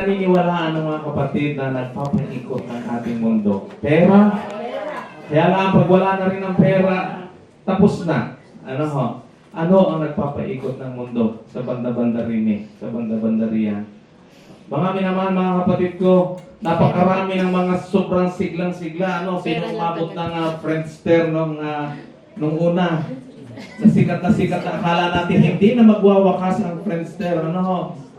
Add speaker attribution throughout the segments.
Speaker 1: naniniwalaan ng mga kapatid na nagpapaikot ng ating mundo? Pera? Kaya lang, pag wala na rin ng pera, tapos na. Ano ho? Ano ang nagpapaikot ng mundo sa banda-banda rin sa banda-banda riyan? Mga minamahal, mga kapatid ko, napakarami ng mga sobrang siglang-sigla. Sino umabot ng Friendster nung una? Nasikat na akala natin hindi na magwawakas ang Friendster.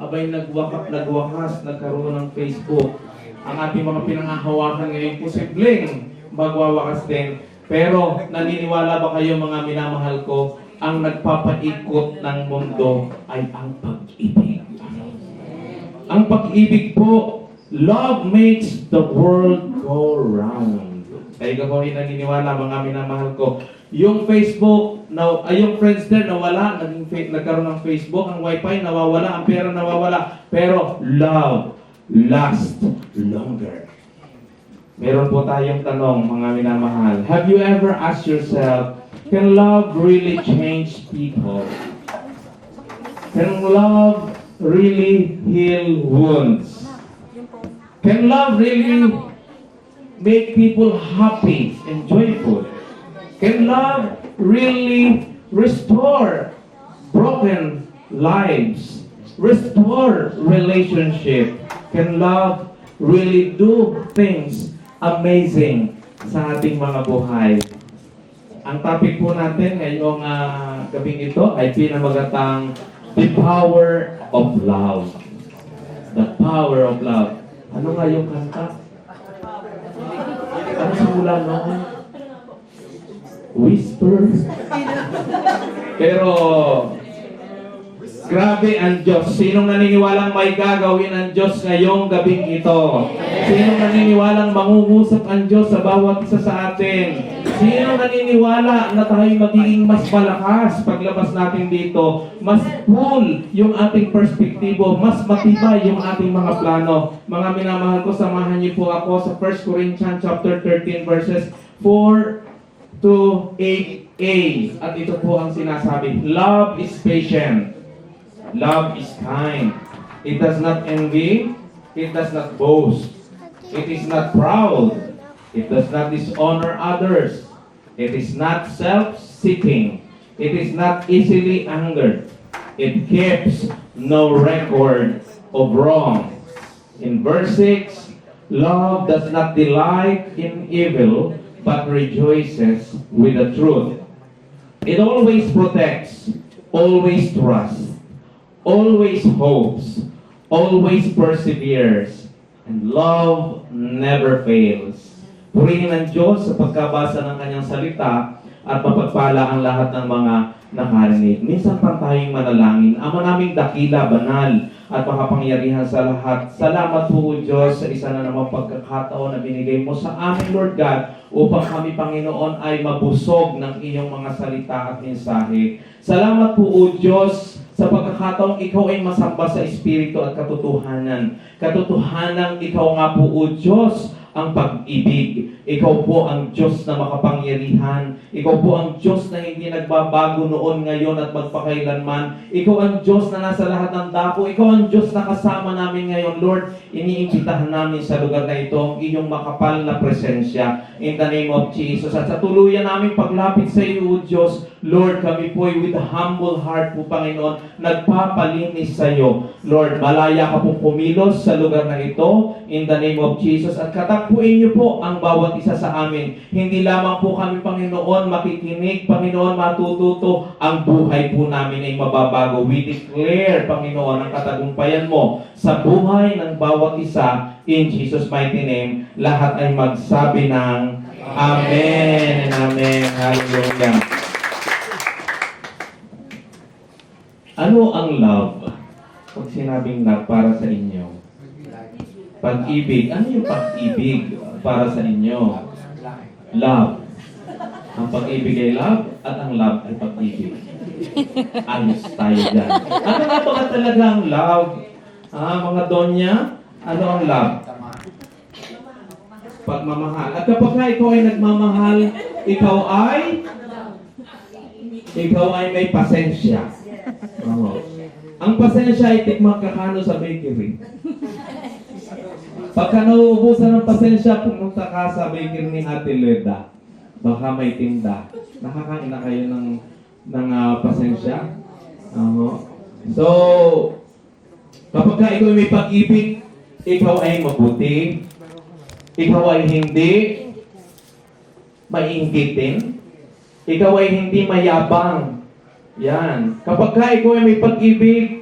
Speaker 1: Abay nagwakas, nagkaroon ng Facebook. Ang ating mga pinangahawakan ngayon, posibleng magwawakas din. Pero naniniwala ba kayo, mga minamahal ko, ang nagpapaikot ng mundo ay ang pag-ibig. Ang pag-ibig po, love makes the world go round. Kaya ko rin naniniwala, mga minamahal ko. Yung Facebook, yung Friendster nawala, nagkaroon ng Facebook, ang Wi-Fi nawawala, ang pera nawawala. Pero love lasts longer. Meron po tayong tanong, mga minamahal. Have you ever asked yourself, can love really change people? Can love really heal wounds? Can love really make people happy and joyful? Can love really restore broken lives? Restore relationship? Can love really do things amazing sa ating mga buhay? Ang topic po natin ngayong gabing ito ay pinamagatang The Power of Love. The Power of Love. Ano nga yung kanta? Ano simula noon? Whisper. Pero grabe ang Diyos. Sinong naniniwalang may gagawin ang Diyos ngayong gabing ito? Sinong naniniwalang mangungusap ang Diyos sa bawat isa sa atin? Sinong naniniwala na tayo magiging mas malakas paglabas natin dito? Mas full yung ating perspektibo, mas matibay yung ating mga plano. Mga minamahal ko, samahan niyo po ako sa 1 Corinthians chapter 13 verses 4 to 8a. At ito po ang sinasabi. Love is patient. Love is kind. It does not envy. It does not boast. It is not proud. It does not dishonor others. It is not self-seeking. It is not easily angered. It keeps no record of wrong. In verse 6, love does not delight in evil, but rejoices with the truth. It always protects, always trusts, always hopes, always perseveres, and love never fails. Purihin ang Diyos sa pagkabasa ng kanyang salita at mapagpala ang lahat ng mga nakarinig. Minsan pa tayong manalangin. Ama naming dakila, banal, at makapangyarihan sa lahat. Salamat po, Diyos, sa isa na namang pagkakataon na binigay mo sa amin, Lord God, upang kami, Panginoon, ay mabusog ng iyong mga salita at mensahe. Salamat po, O Diyos, sa pagkakataong ikaw ay masamba sa Espiritu at katotohanan. Katotohanan, ikaw nga po, O Diyos, ang pag-ibig. Ikaw po ang Diyos na makapangyarihan. Ikaw po ang Diyos na hindi nagbabago noon, ngayon at magpakailanman. Ikaw ang Diyos na nasa lahat ng dako. Ikaw ang Diyos na kasama namin ngayon, Lord. Iniimbitahan namin sa lugar na ito ang iyong makapal na presensya. In the name of Jesus. At sa tuluyan namin paglapit sa iyo, O Diyos, Lord, kami po ay with a humble heart po, Panginoon, nagpapalinis sa iyo. Lord, malaya ka pong kumilos sa lugar na ito. In the name of Jesus. At katakpuin niyo po ang bawat isa sa amin. Hindi lamang po kami, Panginoon, makikinig, Panginoon, matututo. Ang buhay po namin ay mababago. We declare, Panginoon, ang katagumpayan mo sa buhay ng bawat isa. In Jesus' mighty name, lahat ay magsabi ng Amen and Amen. Hallelujah. Ano ang love? Pag sinabing love para sa inyo, pag-ibig. Ano yung pag-ibig para sa inyo? Love. Ang pag-ibig ay love at ang love ay pag-ibig. Ayos tayo dyan. Ano nga ba talaga ang love? Mga donya, ano ang love? Pagmamahal. At kapag nga ikaw ay nagmamahal, ikaw ay may pasensya. Ang pasensya ay tikmang kakano sa bakery. Pagka nauubusan ng pasensya, pumunta ka sa bakery ni Ate Leda. Baka may tinda. Nakakain na kayo ng pasensya? So, kapag ka ikaw may pag-ibig, ikaw ay mabuti, ikaw ay hindi maiinggitin, ikaw ay hindi mayabang. Yan. Kapag ka ikaw ay may pag-ibig,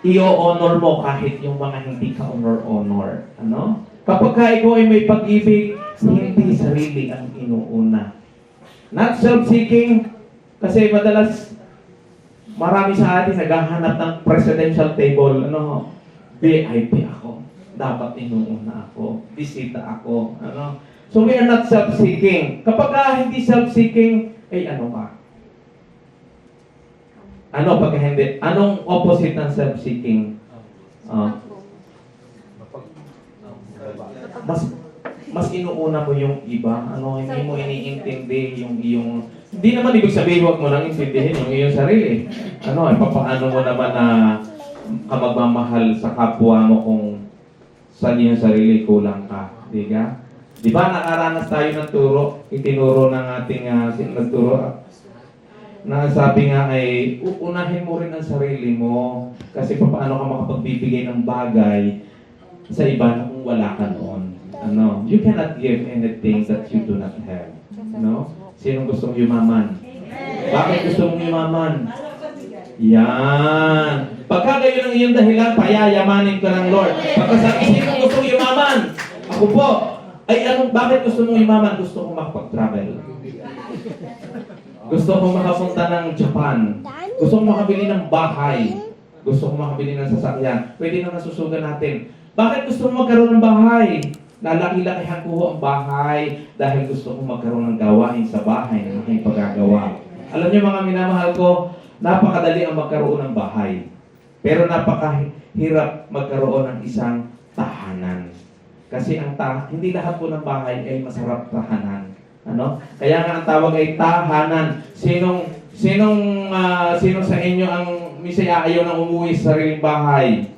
Speaker 1: i-honor mo kahit yung mga hindi ka honor. Ano? Kapag ka ikaw ay may pag-ibig, hindi sarili ang inuuna. Not self-seeking, kasi madalas marami sa atin naghahanap ng presidential table. Ano? VIP ako. Dapat inuuna ako. Bisita ako. Ano? So we are not self-seeking. Kapag hindi self-seeking, ay ano ka? Ano pagka hindi? Anong opposite ng self-seeking? Mas inuuna mo yung iba. Ano, hindi mo iniintindi yung iyong... Hindi naman ibig sabihin, huwag mo nang intindihin yung iyong sarili. Ano, papaano mo naman na magmamahal sa kapwa mo kung sa iyong sarili kulang ka. Diga? Di ba nakaranas tayo ng turo? Itinuro ng ating nagturo. Na sabi nga ay, uunahin mo rin ang sarili mo kasi paano ka makapagbibigay ng bagay sa iba na kung wala ka noon. Ano? You cannot give anything that you do not have. No? Sinong gustong yumaman? Bakit gusto mong yumaman? Yan. Pagka gayon ang iyong dahilan, payayamanin ka ng Lord. Pagka sabi, sinong gustong yumaman? Ako po. Ay, bakit gusto mong yumaman? Gusto kong makapag-travel. Gusto kong makapunta ng Japan. Gusto kong makabili ng bahay. Gusto kong makabili ng sasakyan. Pwede na nasusugan natin. Bakit gusto mong magkaroon ng bahay? Lalaki-lakihan ko ang bahay dahil gusto kong magkaroon ng gawain sa bahay na aking pagagawa. Alam niyo mga minamahal ko, napakadali ang magkaroon ng bahay. Pero napakahirap magkaroon ng isang tahanan. Kasi hindi lahat po ng bahay ay masarap tahanan. Ano? Kaya nga ang tawag ay tahanan. Sino sa inyo ang misay ayaw na umuwi sa sariling bahay?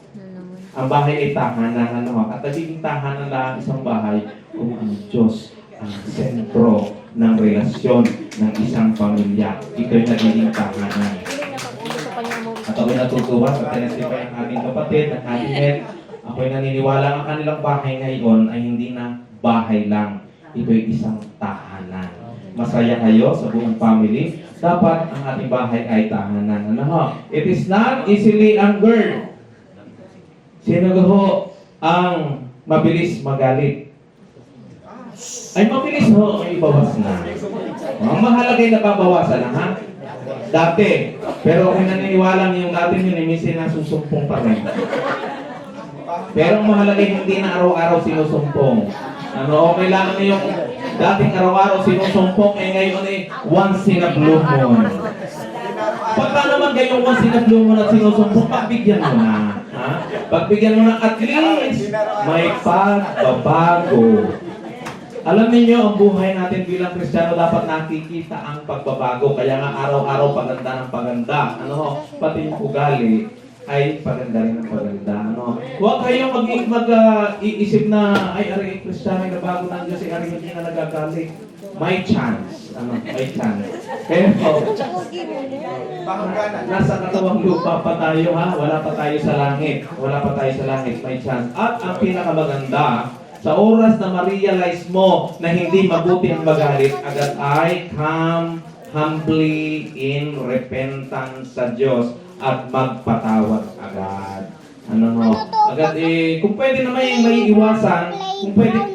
Speaker 1: Ang bahay ay tahanan. Ano? At nagiging tahanan lang isang bahay kung ang Diyos ang sentro ng relasyon ng isang pamilya. Ito'y nagiging tahanan. At ako'y natutuwa sa tinesipay ng ating kapatid, ng ating head. Ako'y naniniwala ang kanilang bahay ngayon ay hindi na bahay lang. Ito'y isang tahanan. Masaya kayo sa buong family. Dapat ang ating bahay ay tahanan. Ano ho? It is not easily angered. Sino ho ang mabilis magalit? Ay mabilis ho, ay ibawas na. Ang mahalaga ay nababawasan na ha? Dati. Pero kung naniniwala yung dati nyo, minsan nasusumpong pa rin. Pero ang mahalaga hindi na araw-araw sinusumpong. Ano, okay lang yung dating araw-araw sinusumpong, ngayon ay once in a blue moon. Pagka naman gayong once in a blue moon at sinusumpong, pagbigyan mo na. Ha? Pagbigyan mo na at least may pagbabago. Alam niyo ang buhay natin bilang Kristiyano dapat nakikita ang pagbabago. Kaya nga araw-araw paganda ng paganda. Ano ho? Pati yung ugali ay paganda rin ng paganda. Ano? Huwag kayong mag-iisip na ay ari Kristiyano na bago ng Diyos, ari hindi na nagagalit. May chance. Ano? May chance. Pero nasa katawang lupa pa tayo ha. Wala pa tayo sa langit. Wala pa tayo sa langit. May chance. At ang pinakamaganda, sa oras na ma-realize mo na hindi mabuti ang magalit, agad ay come humbly in repentance sa Diyos at magpatawad agad. Ano mo? Agad kung pwede naman yung may iwasan,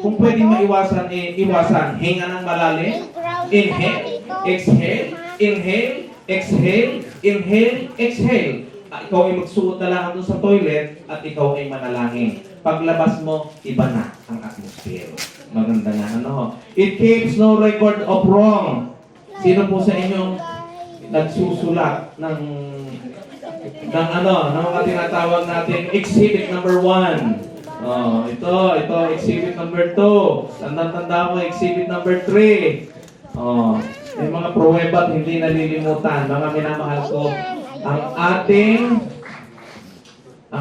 Speaker 1: kung pwede maiwasan, iwasan. Hinga ng malalim. Inhale, exhale, inhale, exhale, inhale, exhale. Ikaw ay magsuot na lang doon sa toilet at ikaw ay manalangin. Paglabas mo, iba na ang atmosphere. Maganda na. Ano? It keeps no record of wrong. Sino po sa inyong nagsusulat ng mga tinatawag natin exhibit number 1. Oh, ito exhibit number 2. Tanda-tanda ko exhibit number 3. Oh, may mga pruweba at hindi nalilimutan. Mga minamahal ko, ang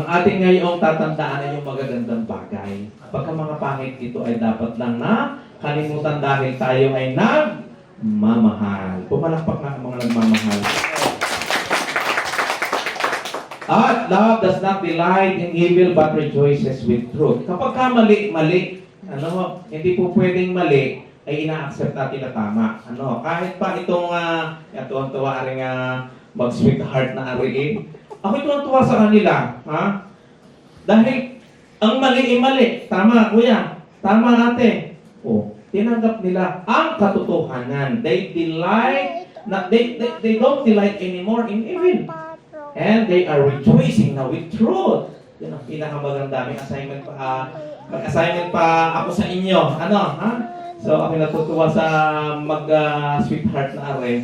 Speaker 1: ating ngayong tatandaan ay yung magagandang bagay. Pagka mga pangit, ito ay dapat lang na kalimutan dahil tayo ay nagmamahal. Pumalakpak na ang mga nagmamahal. At love does not delight in evil but rejoices with truth. Kapag ka mali, hindi po pwedeng mali, ay ina-accept natin na tama. Kahit pa itong, tuwang-tuwa rin mag-sweetheart na ariin. Ako'y tuwang-tuwa sa kanila. Dahil, ang mali. Tama, kuya. Tama, ate. Tinanggap nila ang katotohanan. They don't delight anymore in evil. And they are rejoicing now with truth. Yan ang pinakamaganda. May assignment pa ako sa inyo. So, ako natutuwa sa mag-sweetheart na are.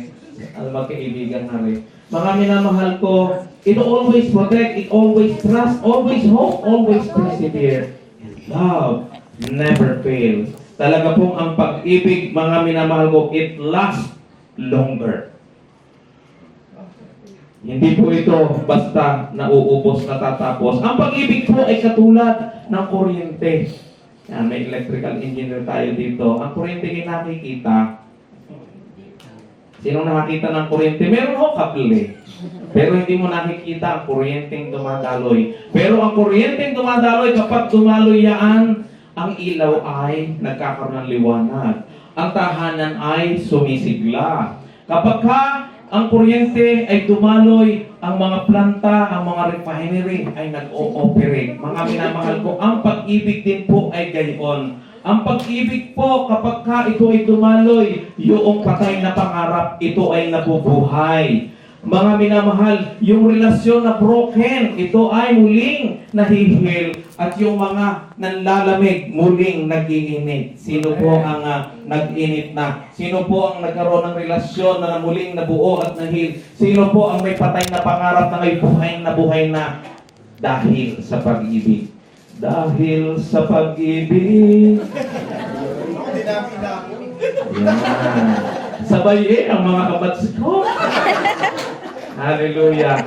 Speaker 1: Magkaibigan na are. Mga minamahal ko, it always protect, it always trust, always hope, always persevere. And love never fails. Talaga pong ang pag-ibig, mga minamahal ko, it lasts longer. Hindi po ito basta nauubos, natatapos. Ang pag-ibig po ay katulad ng kuryente. May electrical engineer tayo dito. Ang kuryente ay nakikita. Sinong nakakita ng kuryente? Meron ho kable. Pero hindi mo nakikita ang kuryenteng dumadaloy. Pero ang kuryenteng dumadaloy, kapag dumaloy yan, ang ilaw ay nagkakaroon ng liwanag. Ang tahanan ay sumisigla. Kapag ang kuryente ay dumaloy, ang mga planta, ang mga refinery ay nag-ooperate. Mga minamahal ko, ang pag-ibig din po ay gayon. Ang pag-ibig po, kapag ito ay dumaloy, yung patay na pangarap, ito ay nabubuhay. Mga minamahal, yung relasyon na broken, ito ay muling nahihil. At yung mga nanlalamig, muling nag-iinit. Sino po ang nag-init na? Sino po ang nagkaroon ng relasyon na muling nabuo at nahil? Sino po ang may patay na pangarap na may buhay na dahil sa pag-ibig? Dahil sa pag-ibig. Yan. Sabay ang mga kabats ko. Hallelujah.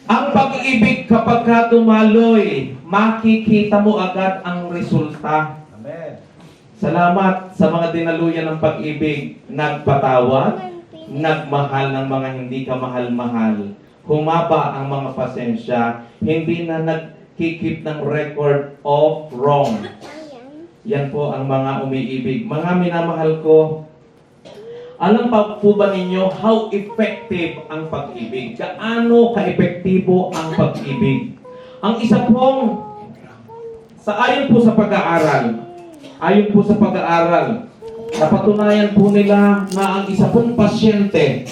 Speaker 1: Ang pag-ibig kapag dumaloy, makikita mo agad ang resulta.
Speaker 2: Amen.
Speaker 1: Salamat sa mga dinaluyan ng pag-ibig. Nagpatawad, nagmahal ng mga hindi ka mahal-mahal. Humaba ang mga pasensya, hindi na nagkikip ng record of wrong. Yan po ang mga umiibig. Mga minamahal ko, alam pa po ba ninyo how effective ang pag-ibig? Gaano ka-epektibo ang pag-ibig? Ang isa pong, ayon po sa pag-aaral, napatunayan po nila na ang isa pong pasyente,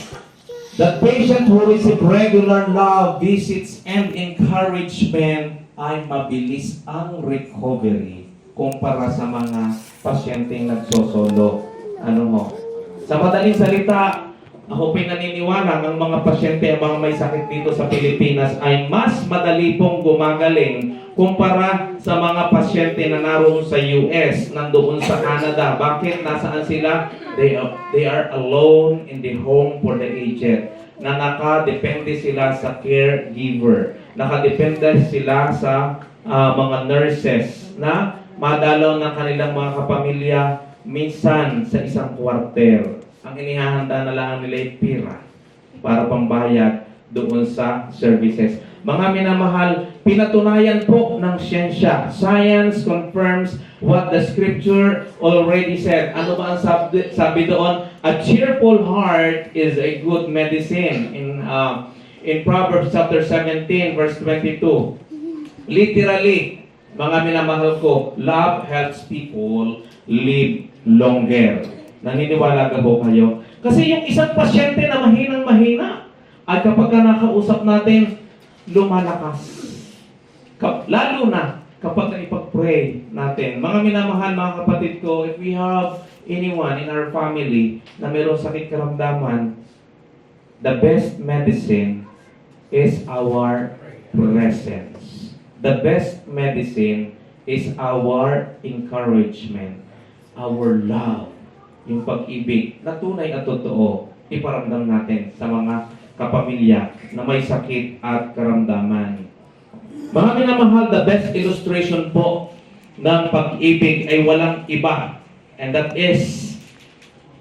Speaker 1: the patient who receive regular love, visits, and encouragement ay mabilis ang recovery kumpara sa mga pasyenteng nagsosolo. Sa madaling salita, ako pinaniniwala ng mga pasyente, ang mga may sakit dito sa Pilipinas ay mas madali pong gumagaling kumpara sa mga pasyente na naroon sa US, nandoon sa Canada. Bakit? Nasaan sila? They are alone in the home for the aged. Na nakadepende sila sa caregiver. Nakadepende sila sa mga nurses na madalaw ng kanilang mga kapamilya minsan sa isang kwarter. Ang inihahanda na lang nila ay pira para pambayad doon sa services. Mga minamahal, pinatunayan po ng siyensya. Science confirms what the scripture already said. Ano ba ang sabi doon? A cheerful heart is a good medicine. In Proverbs chapter 17 verse 22. Literally, mga minamahal ko, love helps people live longer. Naniniwala ka po kayo? Kasi yung isang pasyente na mahinang-mahina, ay kapag nakausap natin, lumalakas. Lalo na kapag ipag-pray natin. Mga minamahal, mga kapatid ko, if we have anyone in our family na mayroong sakit karamdaman, the best medicine is our presence. The best medicine is our encouragement, our love, yung pag-ibig na tunay at totoo, iparamdam natin sa mga kapamilya na may sakit at karamdaman. Mga minamahal, the best illustration po ng pag-ibig ay walang iba. And that is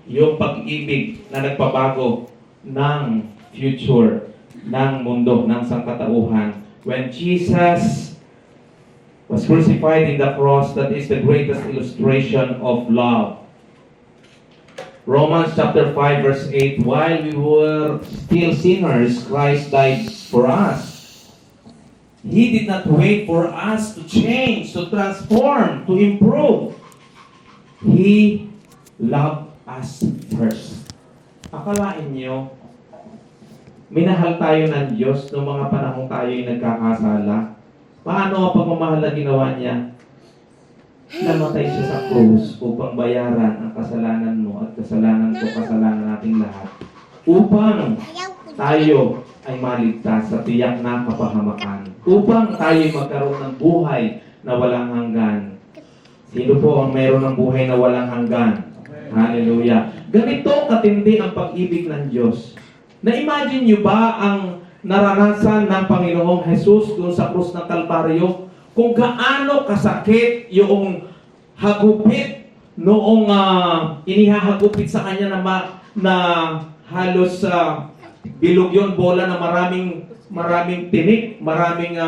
Speaker 1: yung pag-ibig na nagpabago ng future, ng mundo, ng sangkatauhan. When Jesus was crucified in the cross, that is the greatest illustration of love. Romans chapter 5 verse 8, while we were still sinners, Christ died for us. He did not wait for us to change, to transform, to improve. He loved us first. Akalain niyo, minahal tayo ng Diyos noong mga panahong tayo'y nagkakasala. Paano ang pagmamahal na ginawa niya? Namatay siya sa krus upang bayaran ang kasalanan mo at kasalanan ko, kasalanan nating lahat. Upang tayo ay maligtas sa tiyak na kapahamakan. Upang tayo magkaroon ng buhay na walang hanggan. Sino po ang mayroon ng buhay na walang hanggan? Hallelujah. Ganito katindi ang pag-ibig ng Diyos. Na-imagine nyo ba ang naranasan ng Panginoong Jesus doon sa krus ng Kalbaryo? Kung gaano kasakit yung hagupit noong inihahagupit sa kanya na halos bilog yun, bola na maraming tinik, maraming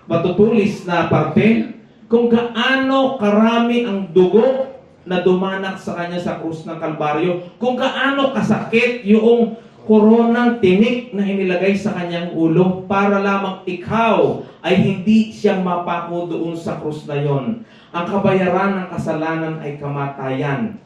Speaker 1: matutulis na parte. Kung gaano karami ang dugo na dumanak sa kanya sa krus ng Kalbaryo, kung gaano kasakit yung koronang tinik na inilagay sa kanyang ulo para lamang ikaw ay hindi siyang mapako doon sa krus na yon. Ang kabayaran ng kasalanan ay kamatayan.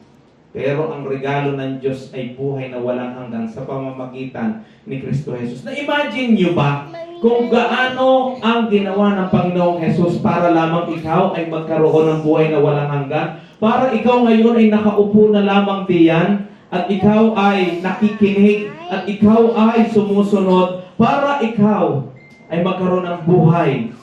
Speaker 1: Pero ang regalo ng Diyos ay buhay na walang hanggan sa pamamagitan ni Kristo Jesus. Na-imagine nyo ba kung gaano ang ginawa ng Panginoong Jesus para lamang ikaw ay magkaroon ng buhay na walang hanggan? Para ikaw ngayon ay nakaupo na lamang diyan at ikaw ay nakikinig at ikaw ay sumusunod para ikaw ay magkaroon ng buhay.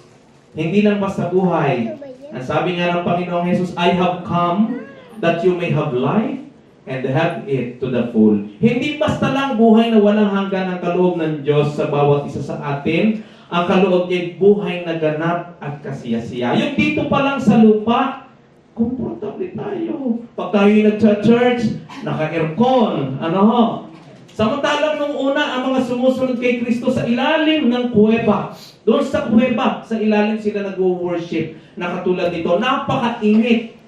Speaker 1: Hindi lang basta buhay. Ang sabi nga ng Panginoong Jesus, I have come that you may have life and have it to the full. Hindi basta lang buhay na walang hanggan ang kaloob ng Diyos sa bawat isa sa atin. Ang kaloob niya ay buhay na ganap at kasiyasiya. Yung dito pa lang sa lupa, komportable tayo. Pag tayo nag-church, naka-aircon, Samantalang nung una, ang mga sumusunod kay Kristo sa ilalim ng kuweba. Doon sa kuweba, sa ilalim sila nag-worship. Na katulad dito, napakainit.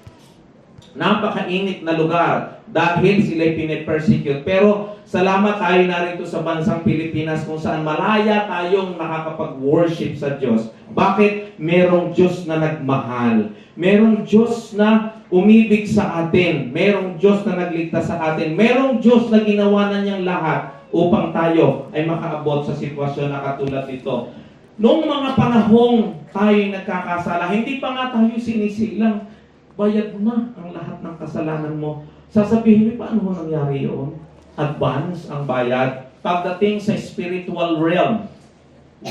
Speaker 1: Napakainit na lugar dahil sila'y pinipersecute. Pero salamat tayo narito sa bansang Pilipinas kung saan malaya tayong nakakapag-worship sa Diyos. Bakit? Merong Diyos na nagmahal. Merong Diyos na umibig sa atin. Merong Diyos na nagligtas sa atin. Merong Diyos na ginawa na niyang lahat upang tayo ay makaabot sa sitwasyon na katulad nito. Noong mga panahong tayo nagkakasala, hindi pa nga tayo sinisilang, bayad na ang lahat ng kasalanan mo. Sasabihin mo, paano mo nangyari yun? Advance ang bayad. Pagdating sa spiritual realm,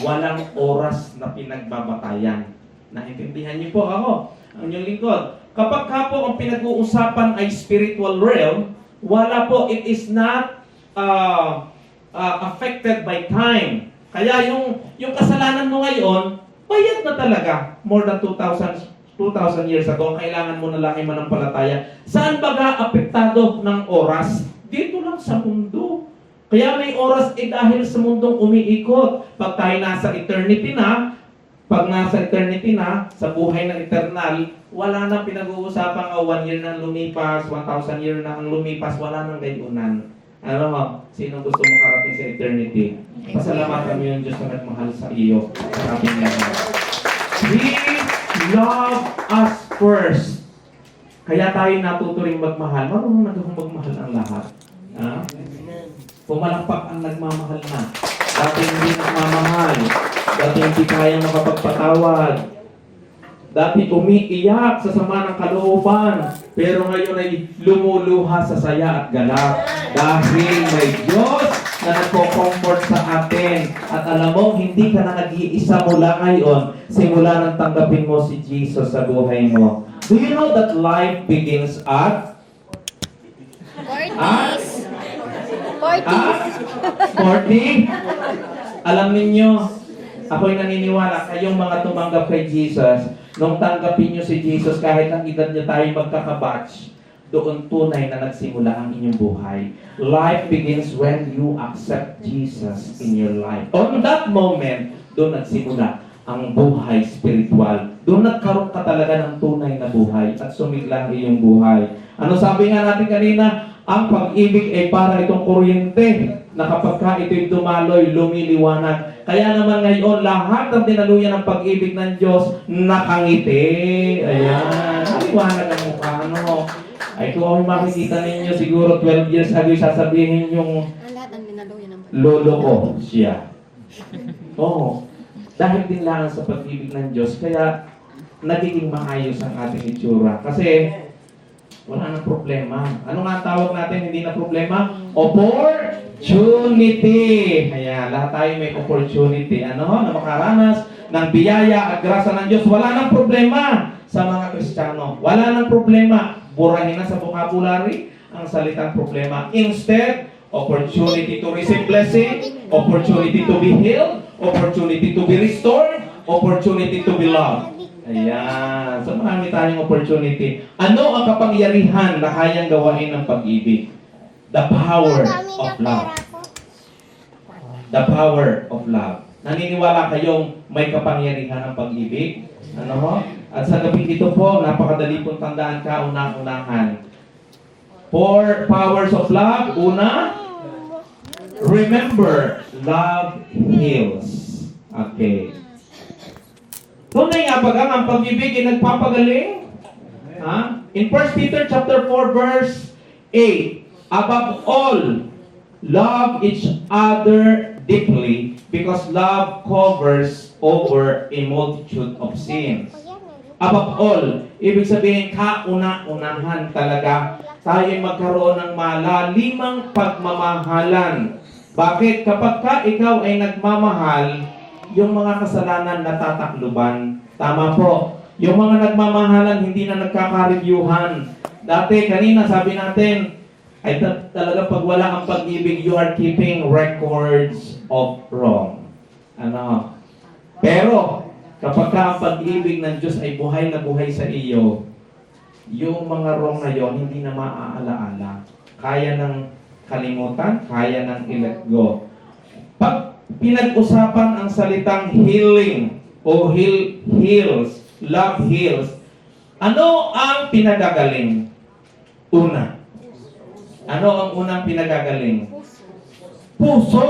Speaker 1: walang oras na pinagbabatayan. Naintindihan niyo po ako, ang inyong lingkod. Kapag ka po ang pinag-uusapan ay spiritual realm, wala po, it is not affected by time. Kaya yung kasalanan mo ngayon, bayad na talaga. More than 2,000 years ago, kailangan mo na lang ay manampalataya. Saan baga apektado ng oras? Dito lang sa mundo. Kaya may oras dahil sa mundong umiikot. Pag tayo nasa eternity na, sa buhay ng eternal, wala na pinag-uusapan 1 year na lumipas, 1,000 year na ang lumipas, wala nang gayunan. Sino gusto makarating sa eternity? Pasalamatan mo yung Diyos na nagmahal sa iyo. Sa ating lahat. He loved us first. Kaya tayo natuturing magmahal. Marunong na akong magmahal ang lahat. Pumalakpak ang nagmamahal na. Dati hindi nagmamahal. Dati hindi kaya makapagpatawad. Dati umiiyak sa sama ng kalooban. Pero ngayon ay lumuluha sa saya at galak. Dahil may Diyos na nagko-comfort sa atin. At alam mo, hindi ka na nag-iisa mula ngayon. Simula nang tanggapin mo si Jesus sa buhay mo. Do you know that life begins at?
Speaker 2: 40s.
Speaker 1: 40? Alam ninyo, Ako'y naniniwala kayong mga tumanggap kay Jesus, nung tanggapin nyo si Jesus kahit ang edad nyo tayo magkakabatch, doon tunay na nagsimula ang inyong buhay. Life begins when you accept Jesus in your life. On that moment, doon nagsimula ang buhay spiritual. Doon nagkaroon ka talaga ng tunay na buhay at sumigla ang iyong buhay. Ano sabi nga natin kanina? Ang pag-ibig ay para itong kuryente na kapag ka ito'y dumaloy, lumiliwanag. Kaya naman ngayon, lahat ng dinaluyan ng pag-ibig ng Diyos, nakangiti. Ayan. Liwanag ang mukha. Ano? Ay kung makikita ninyo, siguro 12 years ago, sasabihin yung lolo ko siya. Oo. Dahil din lang sa pag-ibig ng Diyos, kaya nagiging maayos ang ating itsura. Kasi wala nang problema. Ano nga tawag natin hindi na problema? Opportunity. Ayan, lahat tayo may opportunity. Ano? Na makaranas ng biyaya at grasa ng Diyos. Wala nang problema sa mga Kristiyano. Wala nang problema. Burahin na sa vocabulary ang salitang problema. Instead, opportunity to receive blessing, opportunity to be healed, opportunity to be restored, opportunity to be loved. Ayan. So marami tayong opportunity. Ano ang kapangyarihan na kayang gawain ng pag-ibig? The power of love. The power of love. Naniniwala kayong may kapangyarihan ng pag-ibig? Ano ho? At sa gabi ito po, napakadali pong tandaan kauna-unahan. 4 powers of love. Una, remember, love heals. Okay. Tunay nga bagang ang pag-ibig ay nagpapagaling? Ha? In 1 Peter chapter 4 verse 8, above all, love each other deeply because love covers over a multitude of sins. Above all, ibig sabihin kauna-unahan talaga tayo magkaroon ng malalimang pagmamahalan. Bakit? Kapag ka ikaw ay nagmamahal, yung mga kasalanan natatakluban. Tama po. Yung mga nagmamahalan, hindi na nagkaka-reviewhan. Dati, kanina sabi natin, ay talaga pag wala ang pag-ibig, you are keeping records of wrong. Ano? Pero, kapag ka ang pag-ibig ng Diyos ay buhay na buhay sa iyo, yung mga wrong na yon hindi na maaalaala. Kaya ng kalimutan, kaya ng i-let go. Pag pinag-usapan ang salitang healing o heals, love heals, ano ang pinagagaling? Una. Ano ang unang pinagagaling? Puso.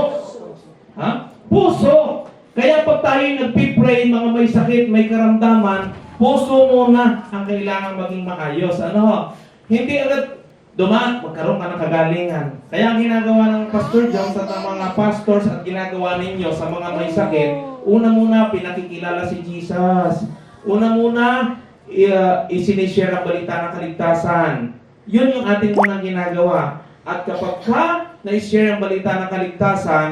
Speaker 1: Ha? Puso. Kaya pag tayo nagpipray, mga may sakit, may karamdaman, puso muna ang kailangan maging maayos. Ano? Hindi agad magkaroon ka ng kagalingan. Kaya ang ginagawa ng Pastor John sa mga pastors at ginagawa ninyo sa mga may sakit, una muna pinakikilala si Jesus. Una muna isinishare ang balita ng kaligtasan. Yun yung ating unang ginagawa. At kapag ka na-share ang balita ng kaligtasan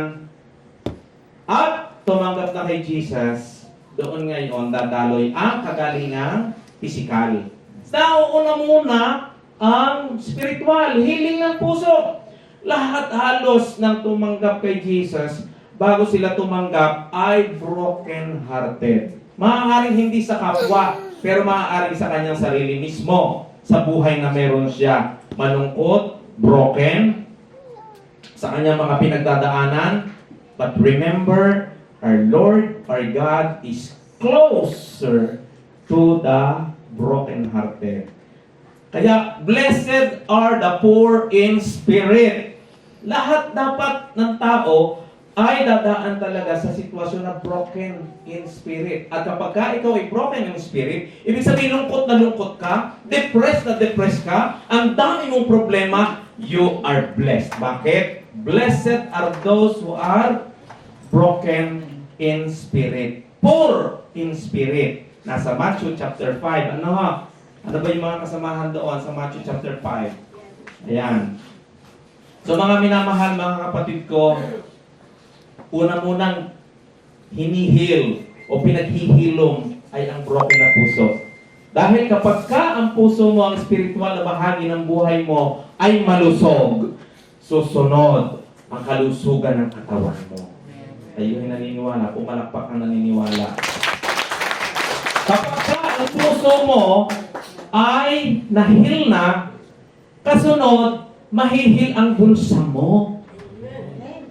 Speaker 1: at tumanggap na kay Jesus, doon ngayon dadaloy ang kagalingang pisikal. Una muna ang spiritual, healing ng puso. Lahat halos ng tumanggap kay Jesus, bago sila tumanggap, ay broken-hearted. Maaaring hindi sa kapwa, pero maaaring sa kanyang sarili mismo, sa buhay na meron siya. Malungkot, broken, sa kanyang mga pinagdadaanan. But remember, our Lord, our God, is closer to the broken-hearted. Kaya, blessed are the poor in spirit. Lahat dapat ng tao ay dadaan talaga sa sitwasyon na broken in spirit. At kapag ka ikaw ay broken in spirit, ibig sabihin lungkot na lungkot ka, depressed na depressed ka, ang dami mong problema, you are blessed. Bakit? Blessed are those who are broken in spirit. Poor in spirit. Nasa Matthew chapter 5. Ano ha? Ano ba yung mga kasamahan doon sa Matthew chapter 5? Ayan. So mga minamahal, mga kapatid ko, una-munang hinihil o pinaghihilom ay ang broken na puso. Dahil kapag ka ang puso mo, ang spiritual na bahagi ng buhay mo ay malusog, susunod ang kalusugan ng katawan mo. Kayo ay naniniwala, pumalakpak ang naniniwala. Kapag ang puso mo ay nahil na, kasunod, mahihil ang bulsa mo.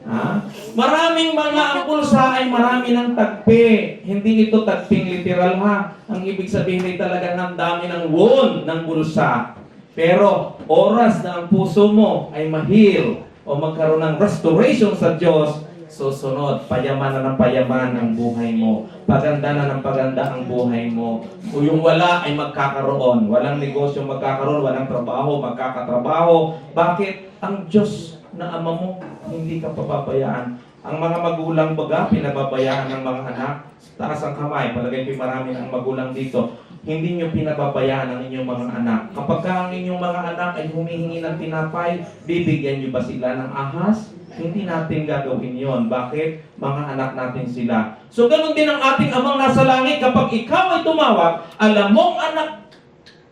Speaker 1: Ha? Maraming mga ang bulsa ay marami ng tagpi. Hindi ito tagping literal ha. Ang ibig sabihin ay talagang ang dami ng wound ng bulsa. Pero oras na ang puso mo ay mahil o magkaroon ng restoration sa Diyos, susunod, payaman na ng payaman ang buhay mo. Paganda na ng paganda ang buhay mo. Kung yung wala ay magkakaroon. Walang negosyo magkakaroon, walang trabaho, magkakatrabaho. Bakit? Ang Diyos na Ama mo, hindi ka papabayaan. Ang mga magulang baga, pinababayaan ng mga anak. Taas ang kamay, palagay ko marami ng magulang dito. Hindi nyo pinababayaan ang inyong mga anak. Kapag ang inyong mga anak ay humihingi ng tinapay, bibigyan nyo ba sila ng ahas? Hindi natin gagawin yon. Bakit? Mga anak natin sila. So, ganun din ang ating Amang nasa langit. Kapag ikaw ay tumawag, alam mong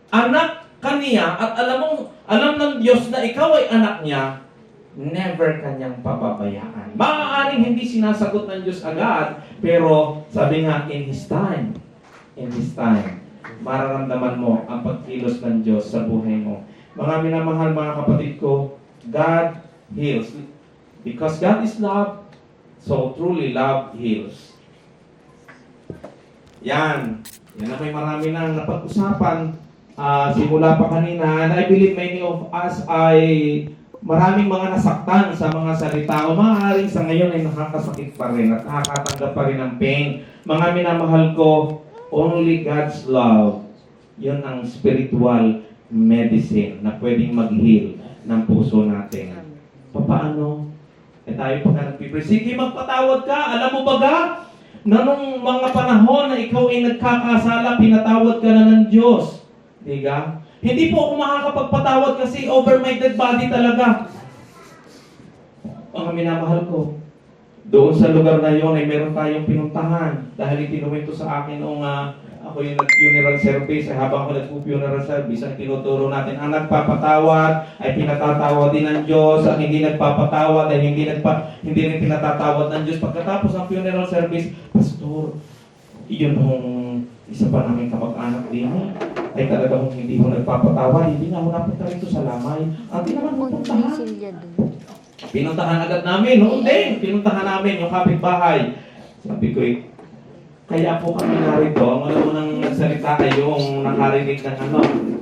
Speaker 1: anak kaniya, at alam ng Diyos na ikaw ay anak niya, never kanyang pababayaan. Maaaring hindi sinasagot ng Diyos agad, pero sabi nga, in His time, mararamdaman mo ang pagkilos ng Diyos sa buhay mo. Mga minamahal mga kapatid ko, God heals. Because God is love, so truly love heals. Yan na may marami nang napag-usapan simula pa kanina, and I believe many of us ay maraming mga nasaktan sa mga salita o maaaring sa ngayon ay nakakasakit pa rin at nakakatanggap pa rin ng pain. Mga minamahal ko, only God's love, yun ang spiritual medicine na pwedeng mag-heal ng puso natin. Paano? Tayo pagka nagpipray, sige magpatawad ka. Alam mo ba ga, na nung mga panahon na ikaw ay nagkakasala, pinatawad ka na ng Diyos. Diga? Hindi po ako makakapagpatawad kasi over my dead body talaga. Mga minamahal ko, doon sa lugar na yon ay meron tayong pinuntahan dahil itinuwento sa akin nung ako yung nag-funeral service. Habang ako nag-funeral service, ang tinuturo natin, ang nagpapatawad ay pinatatawad din ng Diyos. Ang hindi nagpapatawad ay hindi rin pinatatawad ng Diyos. Pagkatapos ng funeral service, Pastor, yun hong isa pa namin kamag-anak din ay talagang hindi ko nagpapatawad, hindi nga ako napunta rito sa lamay. Hindi naman pupuntahan. Pinuntahan agad namin, noon din. Pinuntahan namin yung kapitbahay. Sabi ko kaya po kami narito. Ang unang nagsalita ay yung nakarinig ng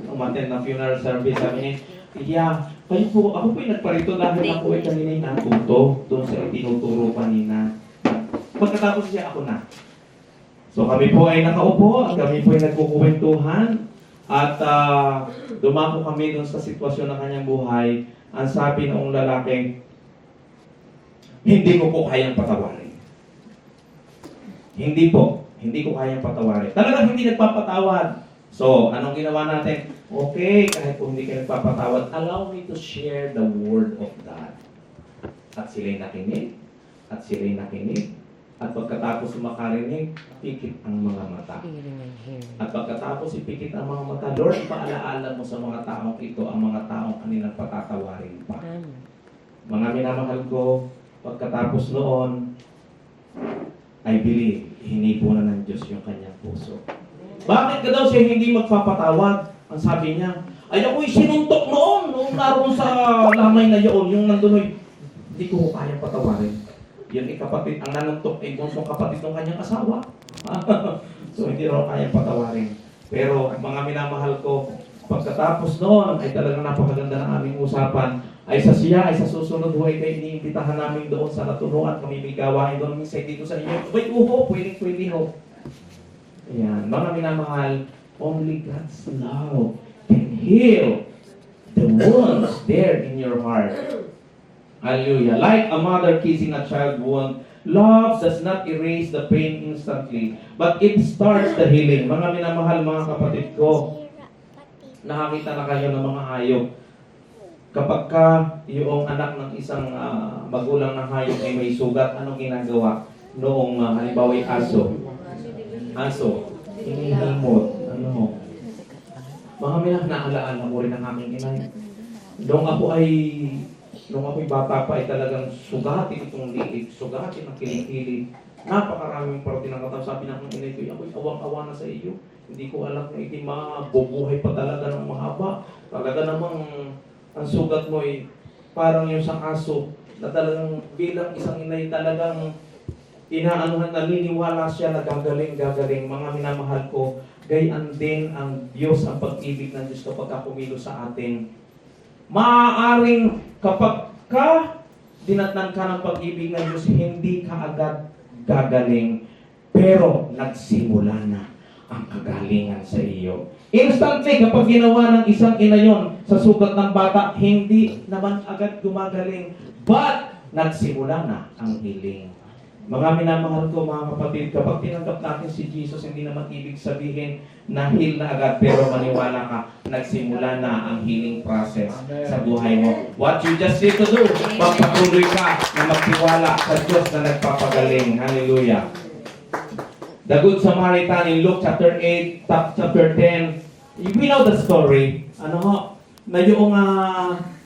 Speaker 1: umattend ng funeral service. Sabi niya, kayo po, ako po yung nagparito dahil ako ay kanina'y natuto doon sa itinuturo kanina. Pagkatapos siya, ako na. So kami po ay nakaupo at kami po ay nagkukwentuhan. At dumako kami dun sa sitwasyon ng kanyang buhay. Ang sabi ng lalaki, hindi ko po kayang patawarin. Hindi ko kayang patawarin. Talagang hindi nagpapatawad. So, anong ginawa natin? Okay, kahit po hindi kayo nagpapatawad, allow me to share the Word of God. At sila'y nakinig. At pagkatapos makarinig, pikit ang mga mata. At pagkatapos ipikit ang mga mata, Lord, paalaala mo sa mga taong ito, ang mga taong kanilang patatawarin pa. Mga minamahal ko, pagkatapos noon, I believe, hinipo na ng Diyos yung kanyang puso. Bakit ka daw siya hindi magpapatawad? Ang sabi niya, ay ako'y sinuntok noon naroon sa lamay na yun, yung nandunoy, hindi ko kayang patawarin. Yun kapatid, ang nanuntok ay bunsong kapatid ng kanyang asawa. So hindi raw kayang patawarin. Pero mga minamahal ko, pagkatapos noon ay talagang napakaganda ng aming usapan. Ay sa susunod ay kayo iniimbitahan namin doon sa natunuan. Kami may gawain doon minsan dito sa inyo. Wait, pwede ho. Ayan, mga minamahal, only God's love can heal the wounds there in your heart. Hallelujah. Like a mother kissing a child wound, love does not erase the pain instantly, but it starts the healing. Mga minamahal, mga kapatid ko, nakakita na kayo ng mga hayop. Kapag yung anak ng isang magulang na hayop ay may sugat, anong ginagawa? Noong halimbawa ay aso, hinihimot, mga minamahal, naalaala ko rin ang aking inay. Noong ako ay Nung ako'y bata pa, ay talagang sugatin itong liig, sugatin ang kilikili. Napakaraming parte ng katawan. Sabi ng inay ko, ako'y awang-awa na sa iyo. Hindi ko alam na hindi mabubuhay pa talaga ng mahaba. Talaga namang ang sugat mo ay parang yung sa aso na talagang bilang isang inay talagang inaanuhan, naniniwala siya na gagaling. Mga minamahal ko, gayon din ang Diyos, ang pag-ibig ng Diyos kapag kumilos sa atin. Maaaring kapag dinatnan ka ng pag-ibig ng Diyos, hindi ka agad gagaling, pero nagsimula na ang kagalingan sa iyo. Instantly, kapag ginawa ng isang ina yon sa sugat ng bata, hindi naman agad gumagaling, but nagsimula na ang healing. Mga minamahal ko, mga kapatid, kapag tinanggap natin si Jesus, hindi naman ibig sabihin na heal na agad, pero maniwala ka, nagsimula na ang healing process sa buhay mo. What you just need to do, magpatuloy ka na magtiwala sa Diyos na nagpapagaling. Hallelujah. The Good Samaritan in Luke chapter 8, chapter 10, we know the story. Na yung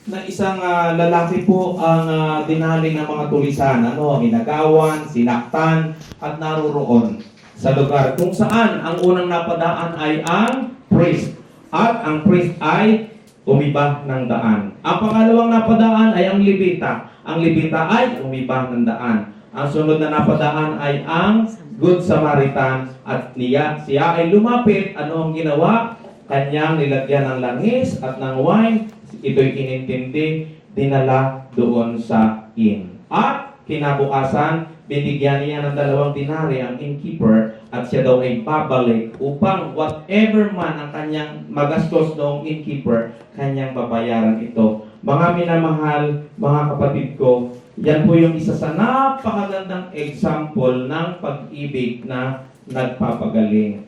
Speaker 1: na isang lalaki po ang dinali ng mga tulisan, ginagawan, sinaktan, at naroroon sa lugar kung saan ang unang napadaan ay ang priest, at ang priest ay umibah ng daan. Ang pangalawang napadaan ay ang Levita. Ang Levita ay umibah ng daan. Ang sunod na napadaan ay ang Good Samaritan, at siya ay lumapit. Ano ang ginawa? Kanyang nilagyan ng langis at ng wine. Ito'y inintindi, dinala doon sa inn. At kinabukasan, binigyan niya ng 2 dinari ang innkeeper, at siya daw ay babalik upang whatever man ang kanyang magastos noong innkeeper, kanyang babayaran ito. Mga minamahal, mga kapatid ko, yan po yung isa sa napakagandang example ng pag-ibig na nagpapagaling.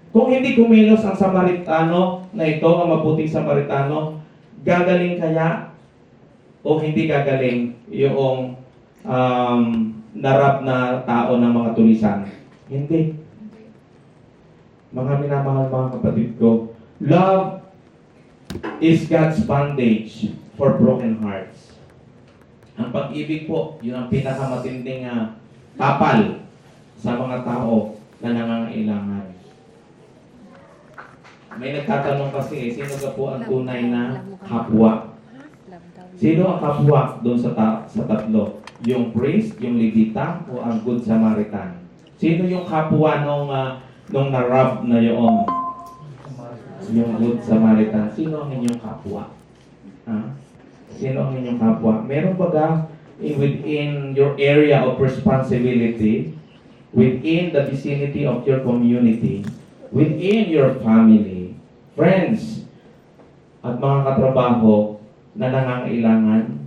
Speaker 1: Kung hindi kumilos ang Samaritano na ito, ang mabuting Samaritano, gagaling kaya o hindi gagaling yung narap na tao ng mga tulisan? Hindi. Mga minamahal, mga kapatid ko, love is God's bandage for broken hearts. Ang pag-ibig po, yun ang pinakamatinding kapal sa mga tao na nangangailangan. May nagtatanong kasi, sino ka po ang tunay na kapwa? Sino ang kapwa doon sa tatlo? Yung priest, yung Levita, o ang Good Samaritan? Sino yung kapwa nung narab na yung Good Samaritan? Sino ang inyong kapwa? Sino ang inyong kapwa? Meron baga within your area of responsibility, within the vicinity of your community, within your family, friends, at mga katrabaho na nangangailangan,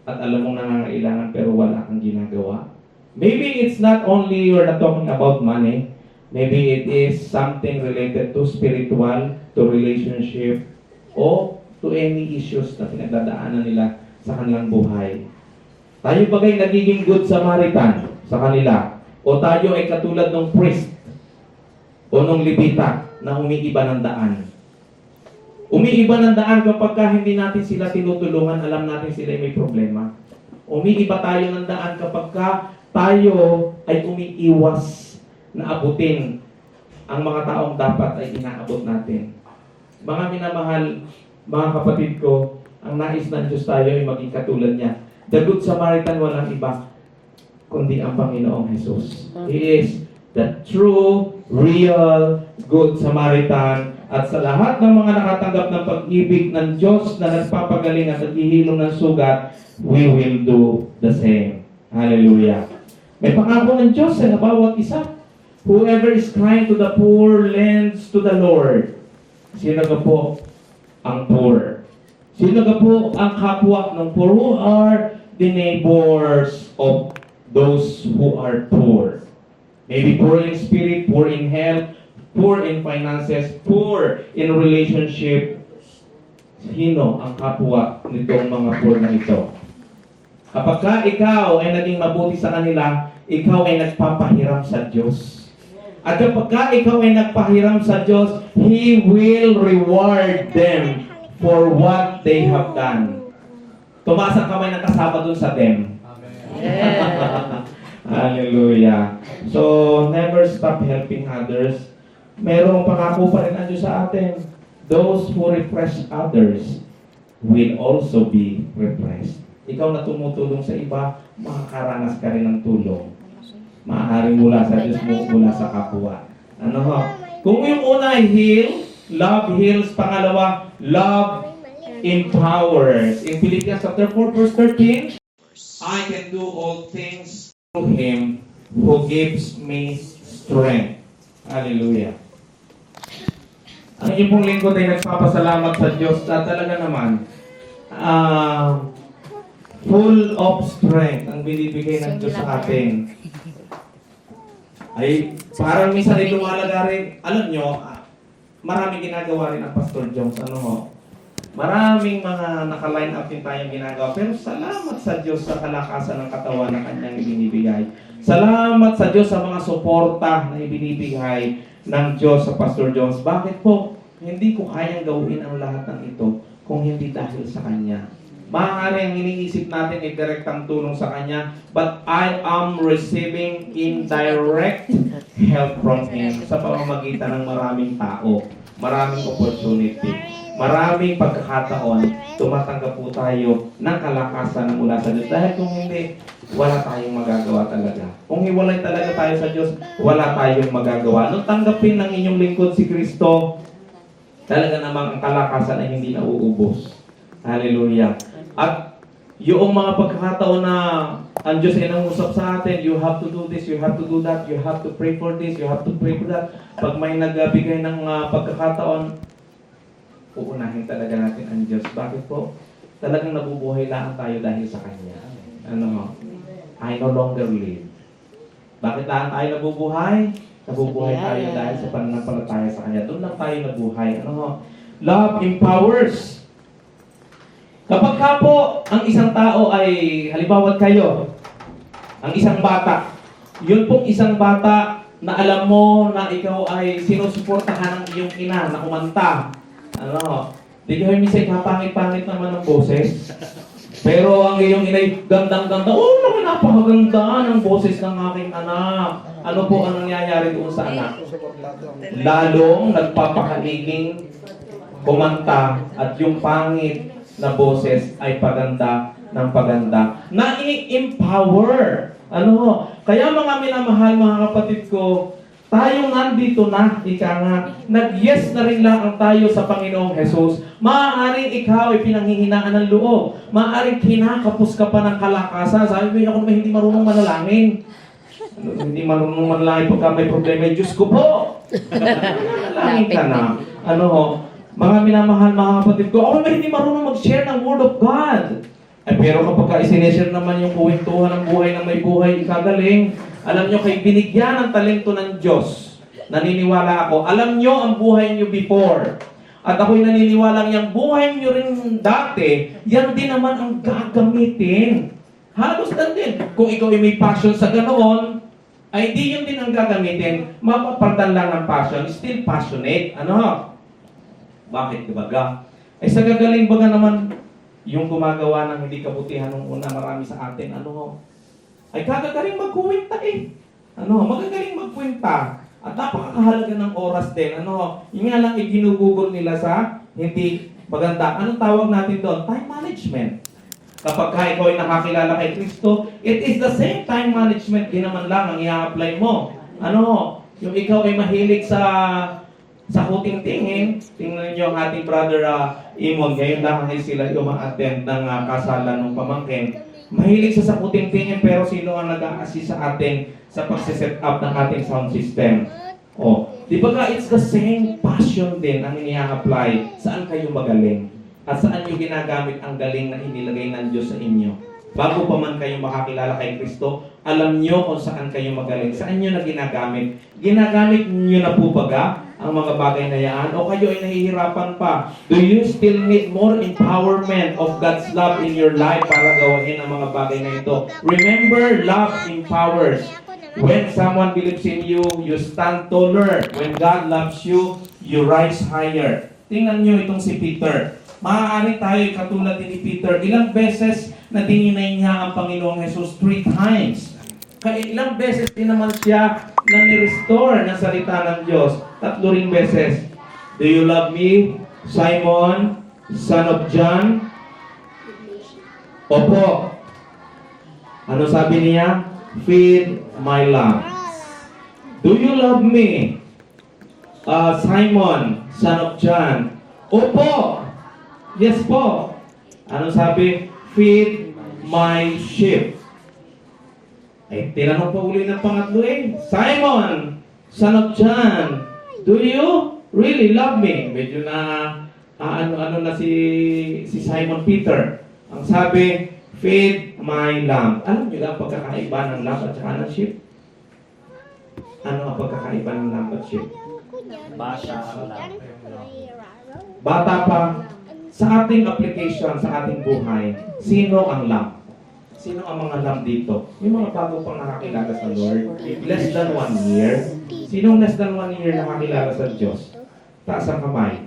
Speaker 1: at alam mong nangangailangan pero wala kang ginagawa? Maybe it's not only, we're not talking about money, maybe it is something related to spiritual, to relationship, o to any issues na pinagdadaanan nila sa kanilang buhay. Tayo bagay nagiging Good Samaritan sa kanila, o tayo ay katulad ng priest o ng Levita na umiiba ng daan. Umiiba ng daan kapag hindi natin sila tinutulungan, alam natin sila may problema. Umiiba tayo ng daan kapag tayo ay umiiwas na abutin ang mga taong dapat ay inaabot natin. Mga minamahal, mga kapatid ko, ang nais ng Diyos tayo ay maging katulad niya. The Good Samaritan walang iba kundi ang Panginoong Jesus. He is the true, real Good Samaritan. At sa lahat ng mga nakatanggap ng pag-ibig ng Diyos na nagpapagaling at naghihilom ng sugat, we will do the same. Hallelujah. May pangako ng Diyos sa bawat isa. Whoever is kind to the poor lends to the Lord. Sino ka po ang poor? Sino ka po ang kapwa ng poor? Who are the neighbors of those who are poor? Maybe poor in spirit, poor in health, poor in finances, poor in relationship. Sino ang kapwa nitong mga poor na ito? Kapag ikaw ay naging mabuti sa kanila, ikaw ay nagpapahiram sa Diyos. At kapag ikaw ay nagpahiram sa Diyos, He will reward them for what they have done. Tumaas ang kamay ng kasama dun sa them.
Speaker 2: Yeah.
Speaker 1: Hallelujah. So, never stop helping others. Merong pangako pa rin ang Diyos sa atin. Those who refresh others will also be refreshed. Ikaw na tumutulong sa iba, makakaranas ka rin ng tulong. Maaaring mula sa Diyos mo, mula sa kapwa. Ano ho? Kung yung una ay heal, love heals. Pangalawa, love empowers. In Philippians chapter 4, verse 13, I can do all things through Him who gives me strength. Hallelujah. Ang inyong pong lingkod ay nagpapasalamat sa Diyos na talaga naman full of strength ang binibigay ng Diyos sa atin. Ay parang minsan ay lumalaga rin. Alam nyo, maraming ginagawa rin ang Pastor Jones. Ano ho? Maraming mga naka-line up din tayong ginagawa. Pero salamat sa Diyos sa kalakasan ng katawan na kanyang ibinibigay. Salamat sa Diyos sa mga suporta na ibinibigay ng Diyos sa Pastor Jones. Bakit po? Hindi ko kayang gawin ang lahat ng ito kung hindi dahil sa Kanya. Maaaring iniisip natin ay direktang tulong sa Kanya, but I am receiving indirect help from Him sa pamamagitan ng maraming tao, maraming opportunity, maraming pagkakataon, tumatanggap po tayo ng kalakasan mula sa Diyos. Dahil kung hindi, wala tayong magagawa talaga. Kung hiwalay talaga tayo sa Diyos, wala tayong magagawa. Nung tanggapin ng inyong lingkod si Kristo, talaga namang ang kalakasan ay hindi nauubos. Hallelujah. At yung mga pagkakataon na ang Diyos ay nangusap sa atin, you have to do this, you have to do that, you have to pray for this, you have to pray for that. Pag may nagbigay ng pagkakataon, uunahin talaga natin ang Diyos. Bakit po? Talagang nabubuhay lang tayo dahil sa Kanya. Ano? I no longer live. Bakit lang tayo nabubuhay? Nabubuhay tayo dahil sa pananampalataya sa Kanya. Doon lang tayo nabuhay. Ano? Love empowers. Kapag ka po, ang isang tao ay, halimbawa kayo, ang isang bata, yun pong isang bata na alam mo na ikaw ay sinusuportahan ng iyong ina na kumanta. Ano? Di kayo minsan kapangit-pangit naman ng boses. Pero ang iyong inay gandang-ganda, oh, napakaganda ng boses ng aking anak. Ano po ang nangyayari doon sa anak? Lalong nagpapakaliging kumanta at yung pangit na boses ay paganda ng paganda. Na-empower. Ano? Kaya mga minamahal, mga kapatid ko, tayo nandito na, ika nga, nag-yes na rin lang tayo sa Panginoong Jesus. Maaaring ikaw ay pinanghihinaan ng loob. Maaaring kinakapos ka pa ng kalakasan. Sabi mo, ako naman hindi marunong manalangin. Hindi marunong manalangin pagka may problema. Diyos ko po! Manalangin ka na. Ano, mga minamahal, mga kapatid ko, ako naman hindi marunong mag-share ng Word of God. Eh, pero kapag isineshare naman yung kuwentuhan ng buhay na may buhay, ikagaling. Alam nyo, kay binigyan ng talento ng Diyos. Naniniwala ako. Alam nyo ang buhay nyo before. At ako'y naniniwala yung buhay nyo rin dati, yan din naman ang gagamitin. Halos lang din. Kung ikaw ay may passion sa ganoon, ay di yun din ang gagamitin. Mapapalitan lang ng passion. Still passionate. Ano? Bakit dibaga? Ay sa gagaling baga naman, yung gumagawa ng hindi kabutihan nung una marami sa atin, ano, ay kagagaling magkuwenta eh. Ano, magagaling magkwenta. At napakahalaga ng oras din. Ano, yung nga lang iginugugol nila sa hindi maganda. Anong tawag natin doon? Time management. Kapag ikaw ay nakakilala kay Kristo, it is the same time management din naman lang ang i-apply mo. Ano, yung ikaw ay mahilig sa kuting-tingin, tingnan niyo ang ating brother Imon, ngayon lang sila uma-attend ng kasalan ng pamangkin. Mahilig sa kuting-tingin pero sino ang nag-a-assist sa atin sa pag-set up ng ating sound system? Oh, di ba it's the same passion din ang ini-apply. Saan kayo magaling? At saan niyo ginagamit ang galing na inilagay ng Diyos sa inyo? Bago pa man kayo makakilala kay Kristo, alam niyo kung saan kayo magaling. Saan niyo na ginagamit? Ginagamit niyo na po baga ang mga bagay na yan? O kayo ay nahihirapan pa? Do you still need more empowerment of God's love in your life para gawin ang mga bagay na ito? Remember, love empowers. When someone believes in you, you stand taller. When God loves you, you rise higher. Tingnan niyo itong si Peter. Maaari tayo katulad ni Peter. Ilang beses na dininay niya ang Panginoong Jesus? 3 times. Kaya ilang beses din naman siya na ni-restore ng salita ng Diyos? 3 ring beses. Do you love me, Simon, son of John? Opo. Ano sabi niya? Feed my lambs. Do you love me, Simon, son of John? Opo. Yes po. Ano sabi? Feed my sheep. Ay, tinanong pa uli ng pangatlo Simon, son of John, do you really love me? Medyo na ano na si Simon Peter. Ang sabi, feed my lamb. Alam niyo lang ang pagkakaiba ng lamb at saka ng sheep? Ano ang pagkakaiba ng lamb at sheep? Bata pa. Sa ating application, sa ating buhay, sino ang lamb? Sino ang mga lamb dito? Yung mga bago pang nakakilala sa Lord. Less than 1 year. Sinong less than 1 year nakakilala sa Diyos? Taas ang kamay.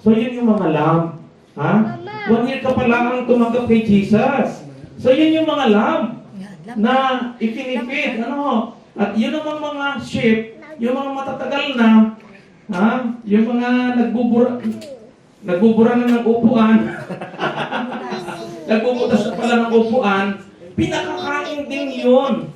Speaker 1: So yun yung mga lamb. Ha? 1 year ka pa lang ang tumanggap kay Jesus. So yun yung mga lamb na itinipid. Ano? At yun namang mga sheep, yung mga matatagal na, ha? Yung mga nagbubura na ng upuan, nagbubutas na pala ng upuan, pinakakain din yun.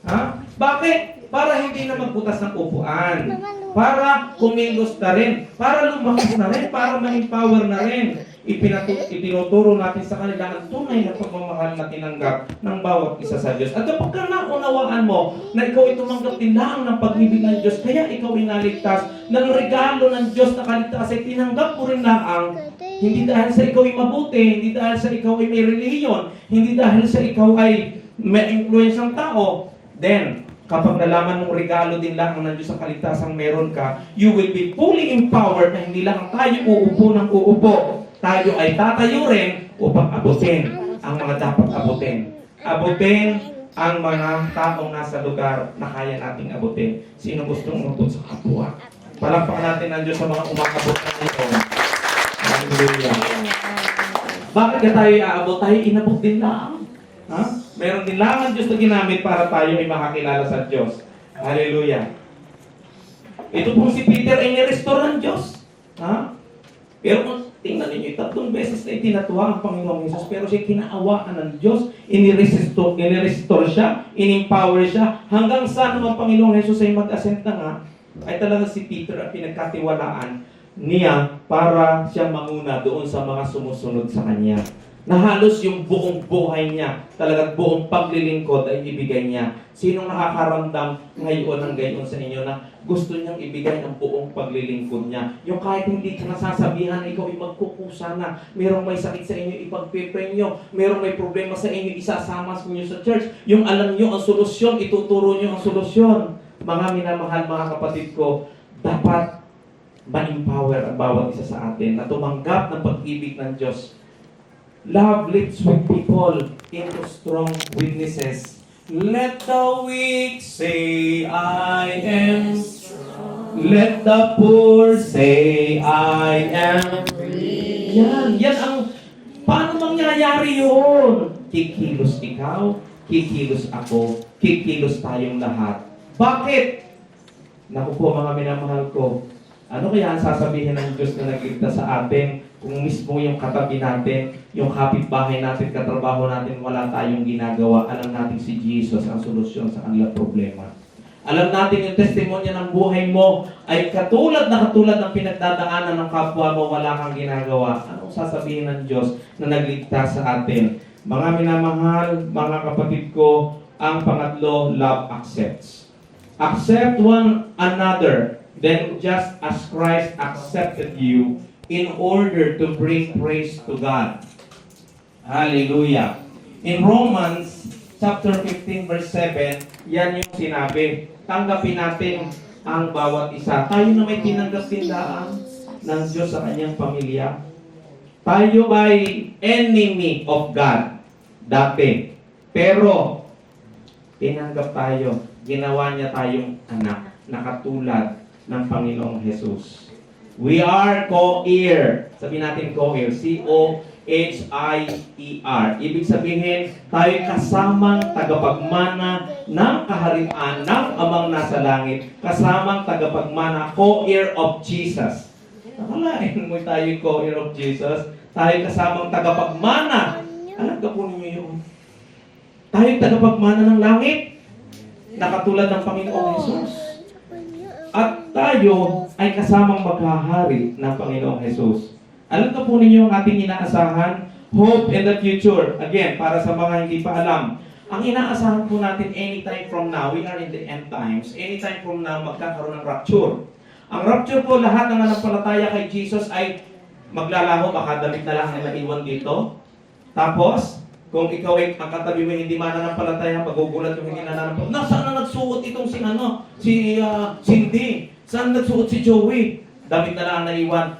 Speaker 1: Ha? Bakit? Para hindi na magbutas ng upuan. Para kumilos na rin. Para lumakas na rin. Para ma-empower na rin. Itinuturo natin sa kanila ang tunay na pagmamahal na tinanggap ng bawat isa sa Diyos. At kapag ka naunawaan mo na ikaw ay tumanggap din lang ng pag-ibig ng Diyos, kaya ikaw ay naligtas, ng regalo ng Diyos na kaligtas ay tinanggap mo rin lang, hindi dahil sa ikaw ay mabuti, hindi dahil sa ikaw ay may relihiyon, hindi dahil sa ikaw ay may influensyang tao, then, kapag nalaman mong regalo din lang ng Diyos sa kaligtasang meron ka, you will be fully empowered na hindi lang tayo uupo ng uupo. Tayo ay tatayo rin upang abutin ang mga dapat abutin. Abutin ang mga taong nasa lugar na kaya nating abutin. Sino gustong umabot sa kapwa? Palakpakan natin ang Diyos sa mga umakabot na ito. Hallelujah. Bakit ka tayo aabot? Tayo inabot din lang. Ha? Meron din lang ang Diyos na ginamit para tayo ay makakilala sa Diyos. Hallelujah. Ito pong si Peter ay nirestore ng Diyos. Ha? Pero kung tingnan ninyo, 3 beses na itinatuwa ang Panginoong Jesus, pero siya kinaawaan ng Diyos, inirestore siya, in-empower siya, hanggang sa naman Panginoong Jesus ay mag-ascend na nga, ay talaga si Peter ang pinagkatiwalaan niya para siya manguna doon sa mga sumusunod sa kanya. Na halos yung buong buhay niya, talagang buong paglilingkod ay ibigay niya. Sinong nakakaramdam ngayon ng gayon sa inyo na gusto niyang ibigay ang buong paglilingkod niya? Yung kahit hindi ka nasasabihan, ikaw ay magkukusa na. Merong may sakit sa inyo, ipag-pray nyo. Merong may problema sa inyo, isasama niyo sa church. Yung alam niyo ang solusyon, ituturo niyo ang solusyon. Mga minamahal, mga kapatid ko, dapat ma-empower ang bawat isa sa atin na tumanggap ng pag-ibig ng Diyos. Love leads with people into strong witnesses. Let the weak say, I am strong. Let the poor say, I am free. Yan ang, paano mangyayari yun? Kikilos ikaw, kikilos ako, kikilos tayong lahat. Bakit? Naku po mga minamahal ko, ano kaya ang sasabihin ng Diyos na nagligtas sa atin kung mismo yung katabi natin, yung kapitbahay natin, katrabaho natin, wala tayong ginagawa? Alam natin si Jesus ang solusyon sa kanilang problema. Alam natin yung testimonya ng buhay mo ay katulad ng pinagdadaanan ng kapwa mo, wala kang ginagawa. Anong sasabihin ng Diyos na nagligtas sa atin? Mga minamahal, mga kapatid ko, ang pangatlo, love accepts. Accept one another, then just as Christ accepted you in order to bring praise to God. Hallelujah. In Romans chapter 15 verse 7, yan yung sinabi. Tanggapin natin ang bawat isa. Tayo na may tinanggap din daan ng Diyos sa kanyang pamilya. Tayo ay enemy of God dati. Pero tinanggap tayo. Ginawa niya tayong anak na katulad ng Panginoong Jesus. We are co-heir. Sabihin natin co-heir. C-O-H-I-E-R. Ibig sabihin, tayo kasamang tagapagmana ng kaharian ng Amang nasa langit. Kasamang tagapagmana, co-heir of Jesus. Nakalain mo tayo co-heir of Jesus. Tayo kasamang tagapagmana. Alam ka po ninyo yun. Tayo tagapagmana ng langit. Nakatulad ng Panginoong Jesus. At tayo ay kasamang maghahari ng Panginoong Jesus. Alam ka po ninyo ang ating inaasahan? Hope in the future. Again, para sa mga hindi pa alam, ang inaasahan po natin anytime from now, we are in the end times, anytime from now, magkakaroon ng rapture. Ang rapture po, lahat ng nanampalataya kay Jesus ay maglalaho, baka damit na lang na naiwan dito. Tapos, kung ikaw ay ang katabi mo hindi mananampalataya, magugulat yung hindi nananampalataya. Nasaan na nagsuot itong si Cindy? Saan nagsuot si Joey? Damit na lang naiwan.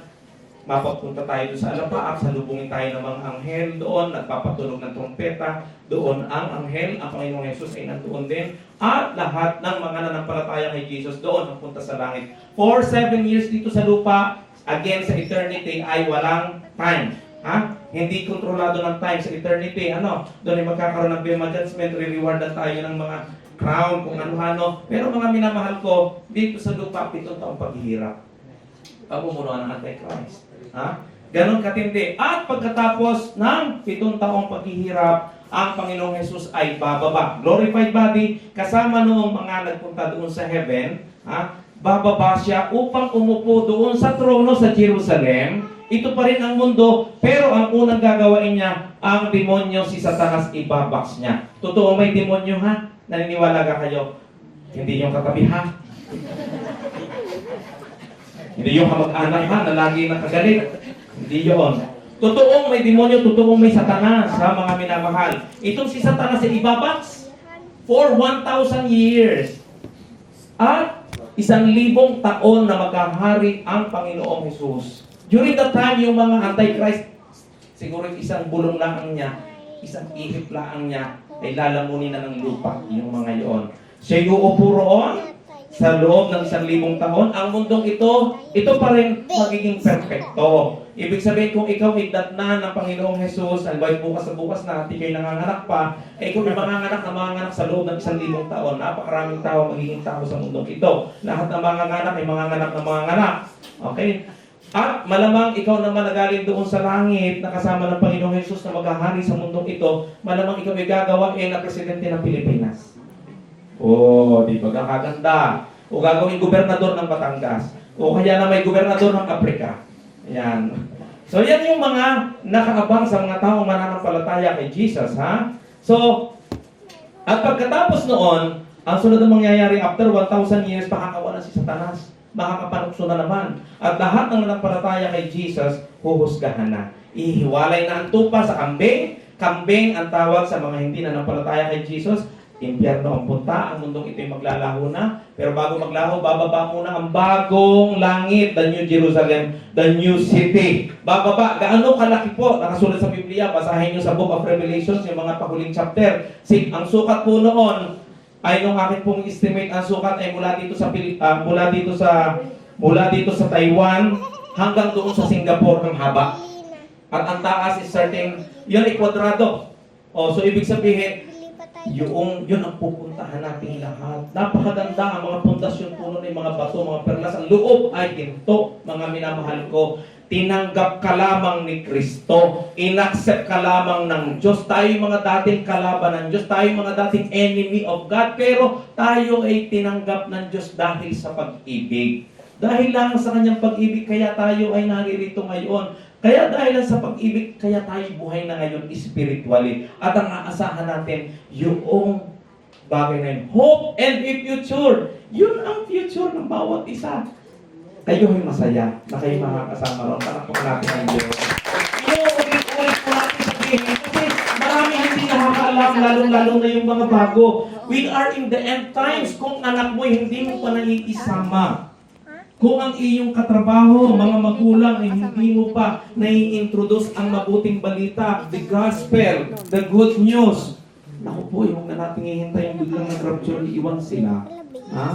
Speaker 1: Mapapunta tayo doon sa alapaap, salubungin tayo ng mga anghel doon, nagpapatunog ng trompeta, doon ang anghel, ang Panginoong Jesus ay nandoon din, at lahat ng mga nanampalataya kay Jesus doon ang punta sa langit. For 7 years dito sa lupa, again sa eternity ay walang time. Ha? Hindi kontrolado ng time sa eternity. Ano? Doon ay magkakaroon ng Bema Judgment, re-rewardan tayo ng mga crown, kung ano-ano. Pero mga minamahal ko, dito sa lupa, 7 taong paghihirap. Pamumunuan ng Antichrist. Ha? Ganon katindi. At pagkatapos ng 7 taong paghihirap, ang Panginoong Jesus ay bababa. Glorified body, kasama noong mga nagpunta doon sa heaven, ha? Bababa siya upang umupo doon sa trono sa Jerusalem. Ito pa rin ang mundo, pero ang unang gagawain niya, ang demonyo si Satanas ibabox niya. Totoo may demonyo ha? Naniniwala ka kayo? Hindi yung katabi ha? Hindi yung kamag-anak ha, na lagi nakagalit. Hindi yun. Totoong may demonyo, totoong may Satanas ha, mga minamahal. Itong si Satanas ay ibabox for 1,000 years. At 1,000 taon na maghahari ang Panginoong Jesus. During that time, yung mga Antichrist, siguro isang bulong lang niya, isang ihip lang niya, ay lalamunin na ng lupa, yung mga yon. Siya uupo roon sa loob ng 1,000 taon. Ang mundong ito pa rin magiging perfecto. Ibig sabihin, kung ikaw ay datnan ng Panginoong Jesus, albay bukas sa bukas na, hindi kayo nanganganak pa, ay kung may manganganak sa loob ng 1,000 taon, napakaraming tao magiging tao sa mundong ito. Lahat ng manganganak ay manganganak ng manganganak. Okay? At malamang ikaw naman nagaling doon sa langit na kasama ng Panginoong Jesus na maghahari sa mundong ito, malamang ikaw ay gagawain na presidente ng Pilipinas. Oh, di ba kakaganda? O gagawin gobernador ng Batangas. O kaya na may gobernador ng Africa. Ayan. So yan yung mga nakaabang sa mga taong mananampalataya kay Jesus, ha? So, at pagkatapos noon, ang sunod na mangyayari after 1,000 years, pakakawalan si Satanas. Makakapanukso na naman. At lahat ng nanampalataya kay Jesus, huhusgahan na. Ihiwalay na ang tupa sa kambing. Kambing ang tawag sa mga hindi nanampalataya kay Jesus. Impyerno ang punta. Ang mundong ito'y maglalaho na. Pero bago maglaho, bababa muna ang bagong langit, the New Jerusalem, the New City. Bababa. Gaano kalaki po? Nakasulat sa Biblia. Basahin nyo sa Book of Revelations, yung mga pahuling chapter. Ang sukat po noon, ay nung akin pong estimate, ang sukat ay mula dito sa Taiwan hanggang doon sa Singapore ang haba. At ang taas is certain, yun ay kwadrado. So ibig sabihin, yun ang pupuntahan natin lahat. Napakaganda ang mga pundasyon puno ng mga bato, mga perlas. Ang loob ay ginto, mga minamahal ko. Tinanggap ka lamang ni Kristo. Inaccept ka lamang ng Diyos. Tayo mga dating kalaban ng Diyos. Tayo mga dating enemy of God. Pero tayo ay tinanggap ng Diyos dahil sa pag-ibig. Dahil lang sa kanyang pag-ibig, kaya tayo ay naririto ngayon. Kaya dahil sa pag-ibig, kaya tayo buhay na ngayon spiritually. At ang aasahan natin, yung bagay na yun. Hope and a future. Yun ang future ng bawat isa. Kayo ay masaya na kayo makakasama ron. Palakpakan natin ang Diyos. Ulit po natin sabihin. Kasi marami hindi nakakaalam, lalong-lalo na yung mga bago. We are in the end times. Kung anak mo, hindi mo pa naiisama. Kung ang iyong katrabaho, mga magulang, ay hindi mo pa nai-introduce ang mabuting balita, the gospel, the good news. Naku po, yung na natin ihintay yung biglang nag-rapture, iiwan sila. Ha?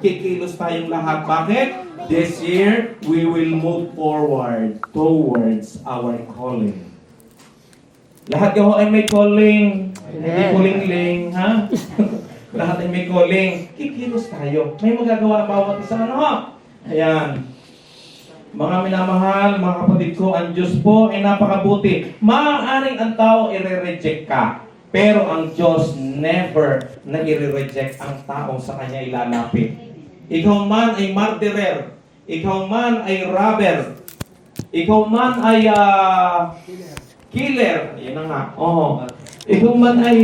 Speaker 1: Kikilos tayong lahat. Bakit? This year, we will move forward towards our calling. Lahat kayo ay may calling. Hindi kuling-ling, ha? Lahat ay may calling. Kikilos tayo. May magagawa bawat isa. Ano? Ayan. Mga minamahal, mga kapatid ko, ang Diyos po ay napakabuti. Maaaring ang tao i-reject ka. Pero ang Diyos never na i-reject ang tao sa Kanya ilalapit. Ikaw man ay murderer. Ikaw man ay robber. Ikaw man ay killer. Yan na nga. Oh. Ikaw man ay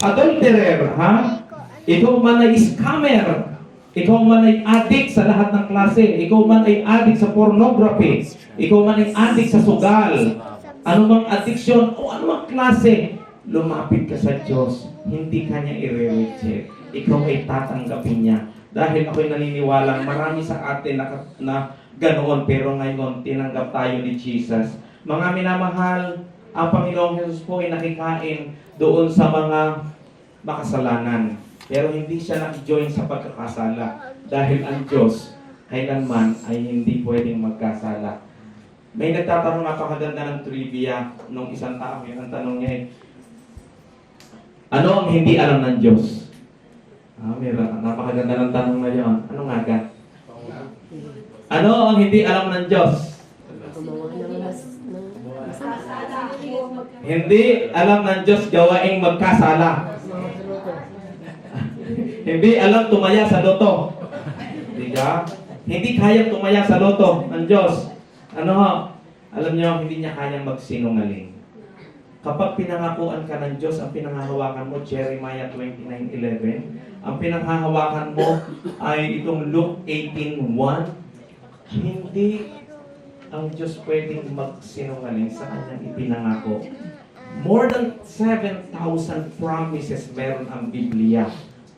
Speaker 1: adulterer. Ha? Ikaw man ay scammer. Ikaw man ay addict sa lahat ng klase. Ikaw man ay addict sa pornography. Ikaw man ay addict sa sugal. Anumang addiction o anumang klase, lumapit ka sa Diyos. Hindi ka niya i-reject. Ikaw ay tatanggapin niya. Dahil ako'y naniniwala, marami sa atin na ganoon, pero ngayon, tinanggap tayo ni Jesus. Mga minamahal, ang Panginoong Jesus po ay nakikain doon sa mga makasalanan. Pero hindi siya nag-join sa pagkakasala. Dahil ang Diyos, kailanman ay hindi pwedeng magkasala. May nagtatanong, napakaganda ng trivia nung isang tao. Yung ang tanong niya ay, ano ang hindi alam ng Diyos? Meron. Napakaganda ng tanong na yun. Ano nga ka? Ano ang hindi alam ng Diyos? Hindi alam ng Diyos gawaing magkasala. Hindi alam tumaya sa loto. Diba? Hindi kayang tumaya sa loto ng Diyos. Ano ho? Alam niyo, hindi niya kayang magsinungaling. Kapag pinangakuan ka ng Diyos, ang pinanghahawakan mo, Jeremiah 29:11. Ang pinanghahawakan mo ay itong Luke 18:1. Hindi ang Diyos pwedeng magsinungaling sa kanyang ipinangako. More than 7,000 promises meron ang Biblia.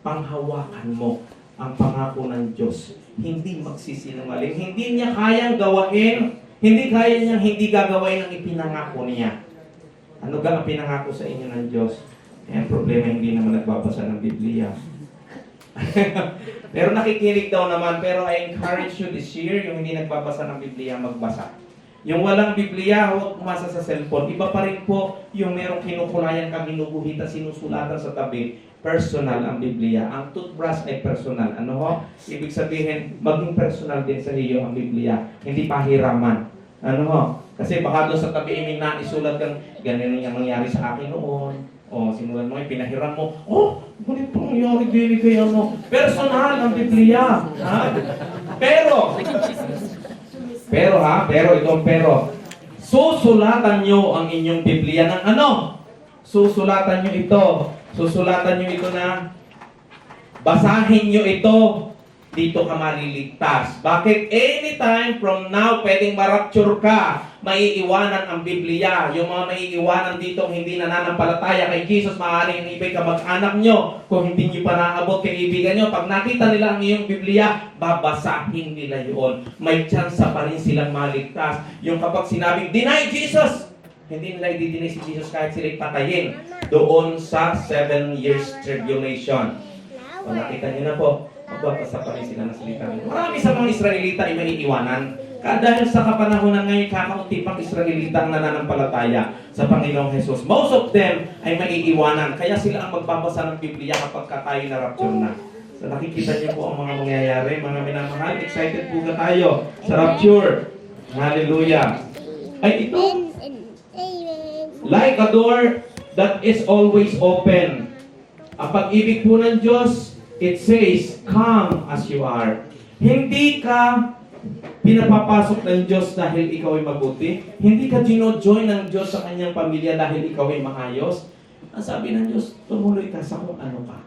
Speaker 1: Panghawakan mo ang pangako ng Diyos. Hindi magsisinungaling. Hindi niya kayang gawain. Hindi kaya niyang hindi gagawin ang ipinangako niya. Ano ga ang pinangako sa inyo ng Diyos? Ang problema, hindi naman nagbabasa ng Biblia. Pero nakikinig daw naman. Pero I encourage you this year, yung hindi nagbabasa ng Biblia, magbasa. Yung walang Biblia, huwag umasa sa cellphone. Iba pa rin po yung merong kinukulayan kang hinuguhita, sinusulatan sa tabi. Personal ang Biblia. Ang toothbrush ay personal. Ano ho? Ibig sabihin, maging personal din sa iyo ang Biblia. Hindi pahiraman. Ano ho? Kasi baka doon sa tabi may naisulat kang ganyan yung nangyari sa akin noon. O, simulan mo, pinahiram mo. Oh, ganito nangyari din kaya mo. Personal ang Biblia. Ha? Pero itong pero, susulatan nyo ang inyong Biblia ng ano? Susulatan nyo ito. Susulatan nyo ito na basahin nyo ito. Dito ka maliligtas. Bakit? Anytime from now, pwedeng marapture ka. Maiiwanan ang Biblia. Yung mga maiiwanan dito hindi nananampalataya kay Jesus, maaaring ibig ka mag-anak nyo. Kung hindi nyo pa naabot kaibigan nyo, pag nakita nila ang iyong Biblia, babasahin nila yun. May tsansa pa rin silang maligtas. Yung kapag sinabing, deny Jesus! Hindi nila i-deny si Jesus kahit sila patayin. Doon sa 7 years tribulation. Kung nakita nyo na po, magbabasa pa rin sila ng salita nila. Marami sa mga Israelita ay maiiwanan. Dahil sa kapanahonan ngayon, kakaunti pang Israelita ang nananampalataya sa Panginoong Jesus. Most of them ay maiiwanan. Kaya sila ang magbabasa ng Biblia kapag tayo na-rapture na. So nakikita niyo po ang mga mangyayari. Mga minamahal, excited po na tayo sa rapture. Hallelujah. Ay ito. Like a door that is always open. Ang pag-ibig po ng Diyos, it says, come as you are. Hindi ka pinapapasok ng Diyos dahil ikaw ay mabuti. Hindi ka gino-join ng Diyos sa kanyang pamilya dahil ikaw ay maayos. Ang sabi ng Diyos, tumuloy ka sa kung ano ka.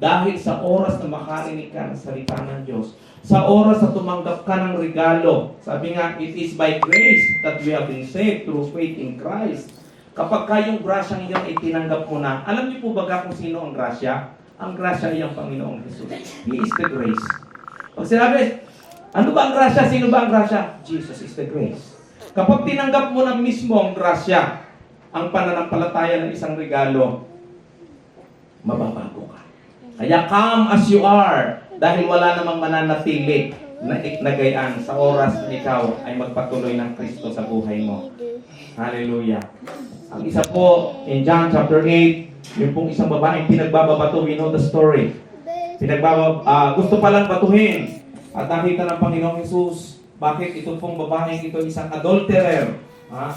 Speaker 1: Dahil sa oras na makarinig ka ng salita ng Diyos, sa oras na tumanggap ka ng regalo, sabi nga, it is by grace that we have been saved through faith in Christ. Kapag kayong grasyang iyon ay tinanggap mo na, alam niyo po ba kung sino ang grasya? Ang grasya ay ang Panginoong Jesus. He is the grace. Pag sinabi, ano ba ang grasya? Sino ba ang grasya? Jesus is the grace. Kapag tinanggap mo na mismo ang grasya, ang pananampalataya ng isang regalo, mababago ka. Kaya come as you are, dahil wala namang mananatili na nagayaan sa oras na ikaw ay magpatuloy ng Kristo sa buhay mo. Hallelujah. Ang isa po, in John chapter 8, yung pong isang babaeng pinagbababato, we know the story. Gusto palang batuhin. At nakita ng Panginoong Hesus, bakit ito pong babaeng ito isang adulterer? Ha?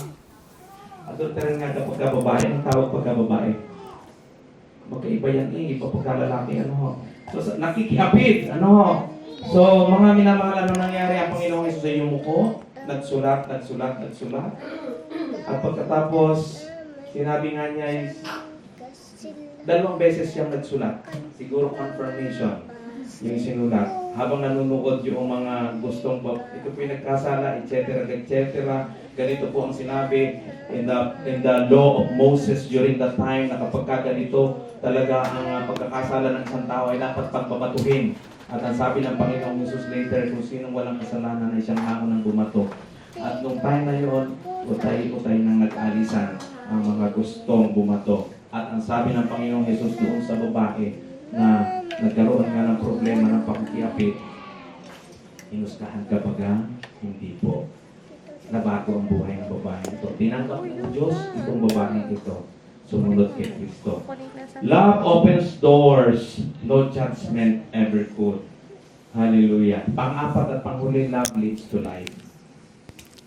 Speaker 1: Adulterer nga kapag babae, ang tawag pagka babae. Magkaiba yan iba pagka lalaki, ano. So, nakikiapid, ano. So, mga minamahal, ano nangyari? Ang Panginoong Hesus ay yumuko, nagsulat. At pagkatapos, sinabi nga niya is, 2 beses siyang nagsulat. Siguro confirmation yung sinulat. Habang nanonood yung mga gustong, ito po yung nagkasala, etc. Ganito po ang sinabi in the law of Moses during that time na kapag ganito, talaga ang pagkakasala ng isang tao ay dapat pagbabatuhin. At ang sabi ng Panginoong Jesus later, kung sinong walang kasalanan ay siyang unang bumato. At nung time na yun, utay-utay nang nag-alisan ang mga gustong bumato. At ang sabi ng Panginoong Jesus doon sa babae na nagkaroon nga ng problema ng pakikiapid, inuskahan ka baga? Hindi po. Nabago ang buhay ng babae ito. Tinanggap ng Diyos itong babae ito. Sumunod kay Kristo. Love opens doors, no judgment ever could. Hallelujah. Pang-apat at panghuli, love leads to life.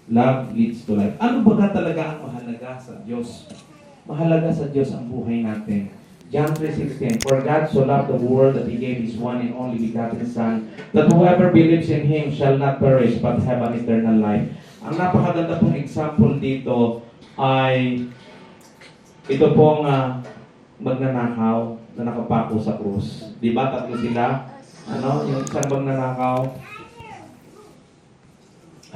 Speaker 1: Love leads to life. Ano ba talaga ang mahalaga sa Diyos? Mahalaga sa Diyos ang buhay natin. John 3:16, For God so loved the world that He gave His one and only begotten Son, that whoever believes in Him shall not perish but have an eternal life. Ang napakaganda pong example dito ay ito pong magnanakaw na nakapako sa krus. Di ba? Tatlo sila. Ano? Yung isang magnanakaw.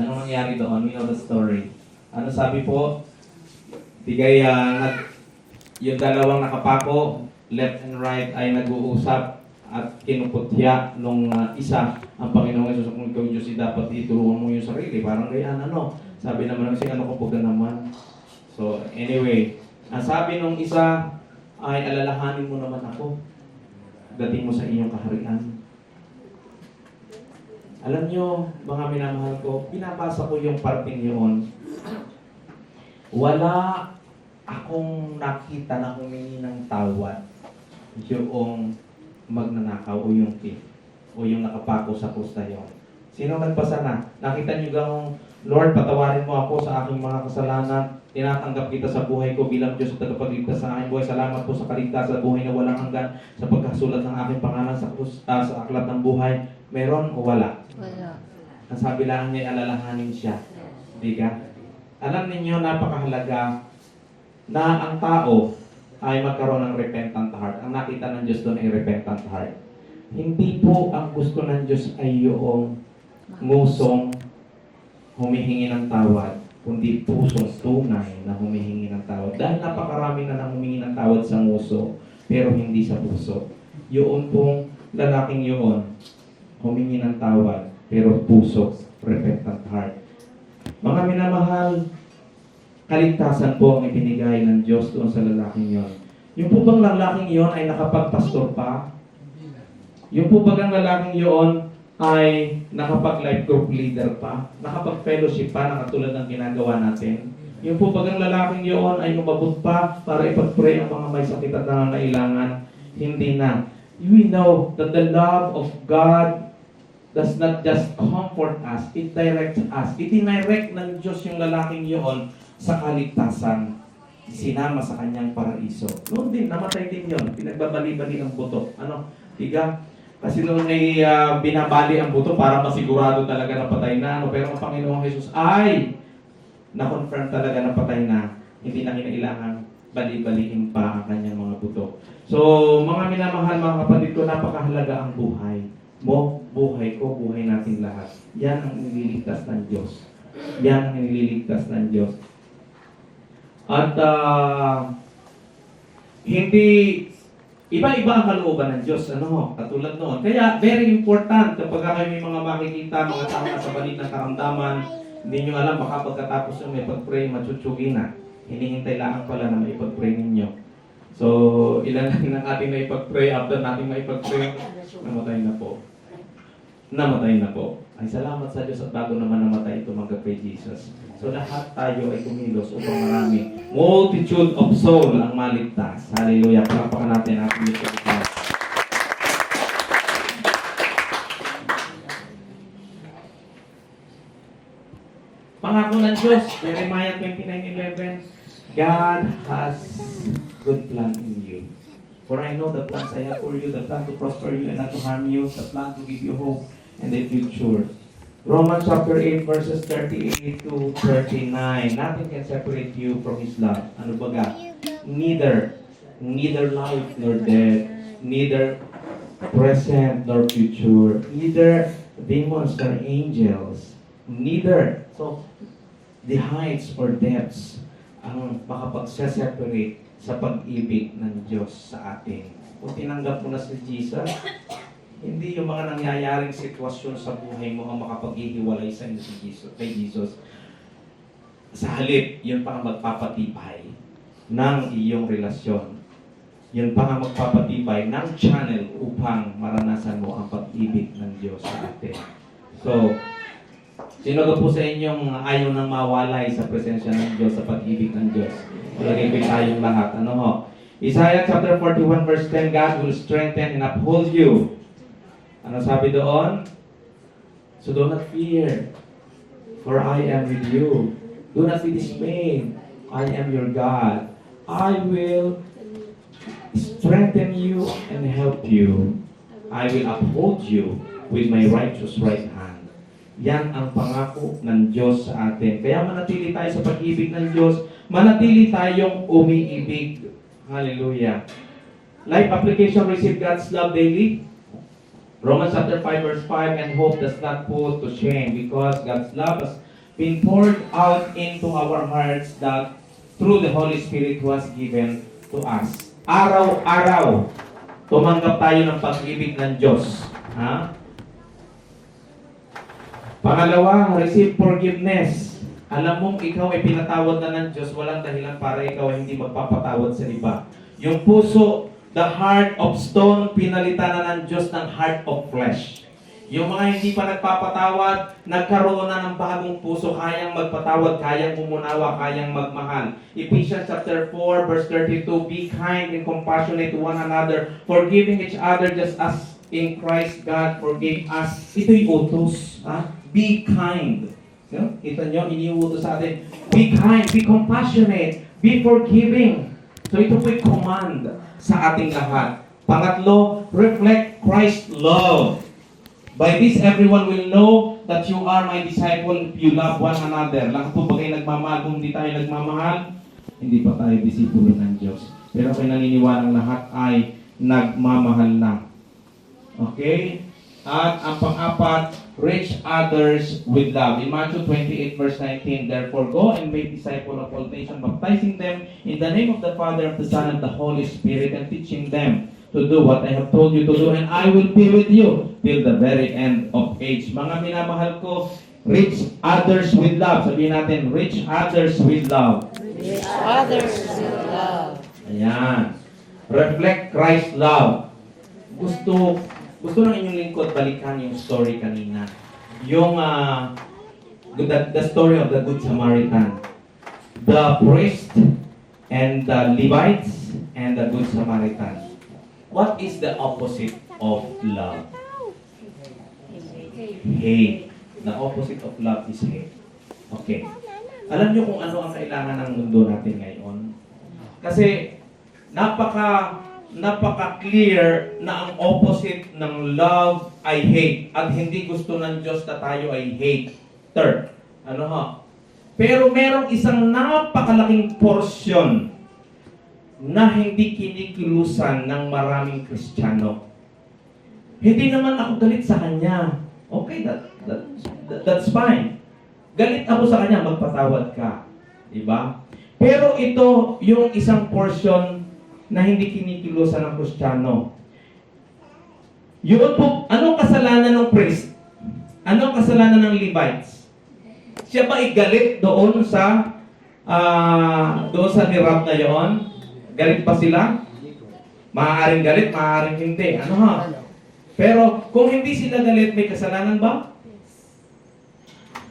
Speaker 1: Anong nangyari doon? We know the story. Ano sabi po? Bigay yung dalawang nakapako, left and right, ay nag-uusap at kinuputya nung isa ang Panginoong Yesus. Kung ikaw Diyos, dapat itulungan mo yung sarili. Parang ganyan, ano? Sabi naman ng ano ko pag naman. So, anyway, ang sabi nung isa ay alalahanin mo naman ako. Dating mo sa iyong kaharian. Alam nyo, mga minamahal ko, pinabasa ko yung parting yun. Wala akong nakita na humingi ng tawad yung magnanakaw o yung thief o yung nakapako sa krus na yun. Sino nagbasa na? Nakita nyo gang, Lord, patawarin mo ako sa aking mga kasalanan. Tinatanggap kita sa buhay ko bilang Diyos at tagapagligtas sa aking buhay. Salamat po sa kaligtasan sa buhay na walang hanggan sa pagkasulat ng aking pangalan sa krus, sa aklat ng buhay. Meron o wala?
Speaker 2: Wala.
Speaker 1: Ang sabi lang niya, alalahanin siya. Di ka? Alam ninyo, napakahalaga na ang tao ay magkaroon ng repentant heart. Ang nakita ng Diyos doon ay repentant heart. Hindi po ang gusto ng Diyos ay yung ngusong humihingi ng tawad, kundi pusong tunay na humihingi ng tawad. Dahil napakarami na nang humingi ng tawad sa nguso, pero hindi sa puso. Yun pong lalaking yun, humingi ng tawad, pero puso, repentant heart. Mga minamahal, kaligtasan po ang ibinigay ng Diyos doon sa lalaking yon. Yung po bang lalaking yon ay nakapagpastor pa? Yung po bang lalaking yon ay nakapag-life group leader pa? Nakapag-fellowship pa na katulad ng ginagawa natin? Yung po bang lalaking yon ay umabot pa para ipag-pray ang mga may sakit at nangangailangan? Hindi na. We know that the love of God does not just comfort us, it directs us. Itinirect ng Diyos yung lalaking yun sa kaligtasan. Sinama sa kanyang paraiso. Noon din, namatay din yun. Pinagbabali-bali ang buto. Ano? Tiga? Kasi noon ay binabali ang buto para masigurado talaga na patay na. Ano? Pero ang Panginoong Jesus ay na-confirm talaga na patay na. Hindi na kinailangan bali-baliin pa ang kanyang mga buto. So, mga minamahal, mga kapatid ko, napakahalaga ang buhay mo, buhay ko, buhay natin lahat. Yan ang nililigtas ng Diyos. Yan ang nililigtas ng Diyos. At hindi, iba-iba ang kalooban ng Diyos, ano, katulad noon. Kaya, very important, kapag kayo may mga makikita, mga tao na sa balit ng karamdaman, hindi nyo alam, baka pagkatapos yung may pag-pray, matsutsugin na. Hinihintay lang pala na may pag-pray ninyo. So, ilan lang ng ating naipag-pray, after nating maipag-pray, namatay na po. Namatay na po. Ay salamat sa Diyos at bago naman namatay, tumanggap kay Jesus. So lahat tayo ay kumilos upang marami. Multitude of soul ang maligtas. Hallelujah. Palapakan natin ang ating Diyos. Pangako ng Diyos, Jeremiah 29:11, God has good plan in you. For I know the plans I have for you, the plan to prosper you and not to harm you, the plan to give you hope and the future. Romans chapter 8 verses 38 to 39. Nothing can separate you from His love. Ano baga? Neither life nor death, neither present nor future, neither demons nor angels, neither. So, the heights or depths ang makapagse-separate sa pag-ibig ng Diyos sa atin. Kung tinanggap mo na si Jesus, hindi yung mga nangyayaring sitwasyon sa buhay mo ang makapaghihiwalay sa inyo si Jesus, kay Jesus. Sa halip, yun pa ang magpapatibay ng iyong relasyon. Yun pa ang magpapatibay ng channel upang maranasan mo ang pag-ibig ng Diyos sa atin. So, sino ka po sa inyong ayaw nang mawalay sa presensya ng Diyos, sa pag-ibig ng Diyos? Lagay tayong lahat. Ano ho? Isaiah chapter 41 verse 10, God will strengthen and uphold you. Ano sabi doon? So do not fear, for I am with you. Do not be dismayed. I am your God. I will strengthen you and help you. I will uphold you with my righteous right hand. Yan ang pangako ng Diyos sa atin. Kaya manatili tayo sa pag-ibig ng Diyos. Manatili tayong umiibig. Hallelujah. Life application, receive God's love daily. Romans chapter 5 verse 5, and hope does not put to shame because God's love has been poured out into our hearts that through the Holy Spirit who was given to us. Araw-araw, tumanggap tayo ng pag-ibig ng Diyos. Ha? Pangalawa, receive forgiveness. Alam mong ikaw ay pinatawad na ng Diyos, walang dahilan para ikaw ay hindi magpapatawad sa iba. Yung puso, the heart of stone, pinalitan na ng Diyos ng heart of flesh. Yung mga hindi pa nagpapatawad, nagkaroon na ng bagong puso, kayang magpatawad, kayang umunawa, kayang magmahal. Ephesians chapter 4 verse 32, be kind and compassionate to one another, forgiving each other just as in Christ God forgave us. Ito'y utos. Ha? Be kind. No? Kita nyo, iniuutos sa atin. Be kind, be compassionate, be forgiving. So ito po'y command sa ating lahat. Pangatlo, reflect Christ's love. By this, everyone will know that you are my disciple if you love one another. Lahat po ba kayo nagmamahal? Kung hindi tayo nagmamahal, hindi pa tayo disipulo ng Diyos. Pero kung naniniwalang lahat ay nagmamahal na. Okay? At ang pang-apat, reach others with love. In Matthew 28 verse 19, therefore go and make disciples of all nations, baptizing them in the name of the Father, of the Son, and the Holy Spirit, and teaching them to do what I have told you to do, and I will be with you till the very end of age. Mga minamahal ko, reach others with love. Sabihin natin, reach others with love.
Speaker 2: Reach others with love.
Speaker 1: Ayan. Reflect Christ's love. Gusto ng inyong lingkod balikan yung story kanina. Yung the story of the Good Samaritan. The priest and the Levites and the Good Samaritan. What is the opposite of love? Hate. The opposite of love is hate. Okay. Alam niyo kung ano ang kailangan ng mundo natin ngayon? Kasi napaka-clear na ang opposite ng love ay hate. At hindi gusto ng Diyos na tayo ay hater. Ano ha? Pero merong isang napakalaking porsyon na hindi kinikilusan ng maraming Kristiyano. Hindi naman ako galit sa kanya. Okay, that's fine. Galit ako sa kanya, magpatawad ka. Diba? Pero ito, yung isang portion na hindi kinikilusan ng Kristiyano. Yun po, anong kasalanan ng priest? Anong kasalanan ng Levites? Siya ba igalit doon sa hirap na yon? Galit pa sila? Maaaring galit, maaaring hindi. Ano ha? Pero kung hindi sila galit, may kasalanan ba?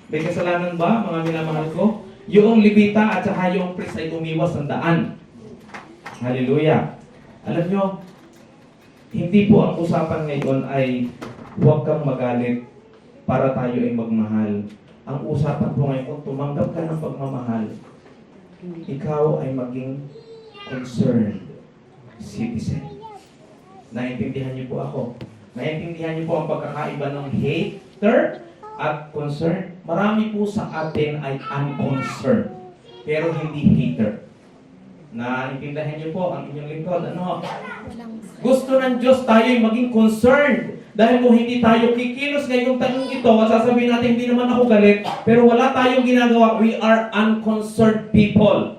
Speaker 1: May kasalanan ba, mga minamahal ko? Yung Levita at saka yung priest ay umiwas ng daan. Hallelujah. Alam nyo, hindi po ang usapan ngayon ay huwag kang magalit para tayo ay magmahal. Ang usapan po ngayon, kung tumanggap ka ng pagmamahal, ikaw ay maging concerned citizen. Naintindihan niyo po ako. Naintindihan niyo po ang pagkakaiba ng hater at concern. Marami po sa atin ay unconcerned, pero hindi hater. Naintindihan niyo po ang inyong lingkod. Ano? Gusto ng Diyos tayo ay maging concerned. Dahil kung hindi tayo kikilos ngayong tanong ito, at sasabihin natin, hindi naman ako galit, pero wala tayong ginagawa, we are unconcerned people.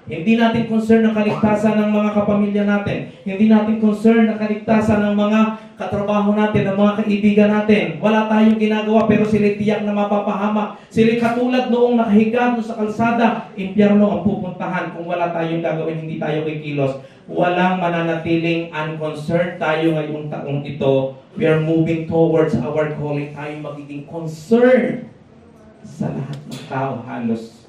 Speaker 1: Hindi natin concern ang kaligtasan ng mga kapamilya natin. Hindi natin concern ang kaligtasan ng mga katrabaho natin, ng mga kaibigan natin. Wala tayong ginagawa, pero sila tiyak na mapapahamak. Sila katulad noong nakahiga sa kalsada, impyerno ang pupuntahan kung wala tayong gagawin, hindi tayo kikilos. Walang mananatiling unconcerned tayo ngayong taong ito. We are moving towards our calling. Tayo magiging concerned sa lahat ng tao halos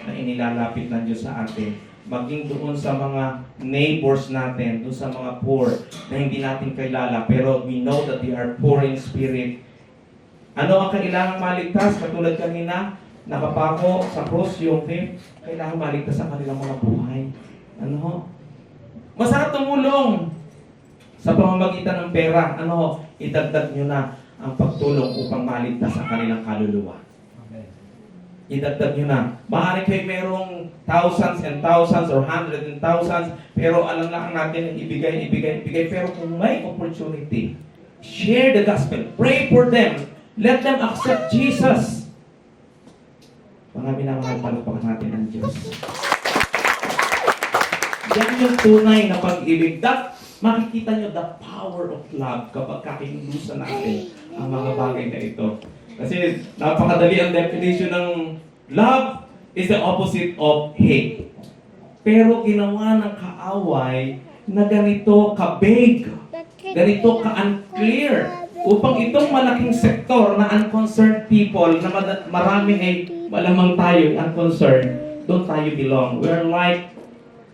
Speaker 1: na inilalapit ng Diyos sa atin. Maging doon sa mga neighbors natin, doon sa mga poor na hindi natin kilala, pero we know that they are poor in spirit. Ano ang kailangang maligtas? Katulad kanina, nakapako sa cross yung thief, kailangang maligtas sa kanilang mga buhay. Ano ho? Masarap tumulong sa pamamagitan ng pera. Ano ho? Idagdag nyo na ang pagtulong upang maligtas ang kanilang kaluluwa. Idagdag nyo na. Maaari kayo merong thousands and thousands or hundreds and thousands, pero alam lang natin ibigay. Pero kung may opportunity, share the gospel. Pray for them. Let them accept Jesus. Mga minamahal, palakpakan natin ang Diyos. Yan yung tunay na pag-ibig. Makikita nyo the power of love kapag kakinusan natin ang mga bagay na ito. Kasi napakadali ang definition ng love is the opposite of hate. Pero ginawa ng kaaway na ganito ka-vague, ganito ka-unclear, upang itong malaking sektor na unconcerned people, na marami ay malamang tayo unconcerned, doon tayo belong. We're like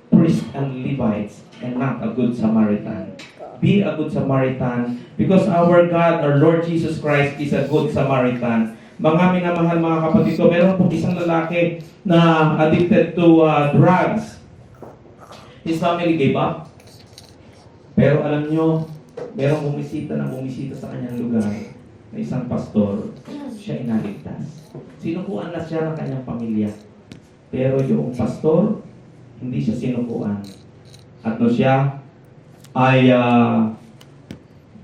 Speaker 1: priests and Levites and not a good Samaritan. Be a good Samaritan because our God, our Lord Jesus Christ is a good Samaritan. Mga minamahal mga kapatid ko, meron po isang lalaki na addicted to drugs. His family gave up. Pero alam nyo, merong bumisita sa kanyang lugar na isang pastor. Siya inaligtas. Sinukuan na siya ng kanyang pamilya. Pero yung pastor, hindi siya sinukuan. At no siya ay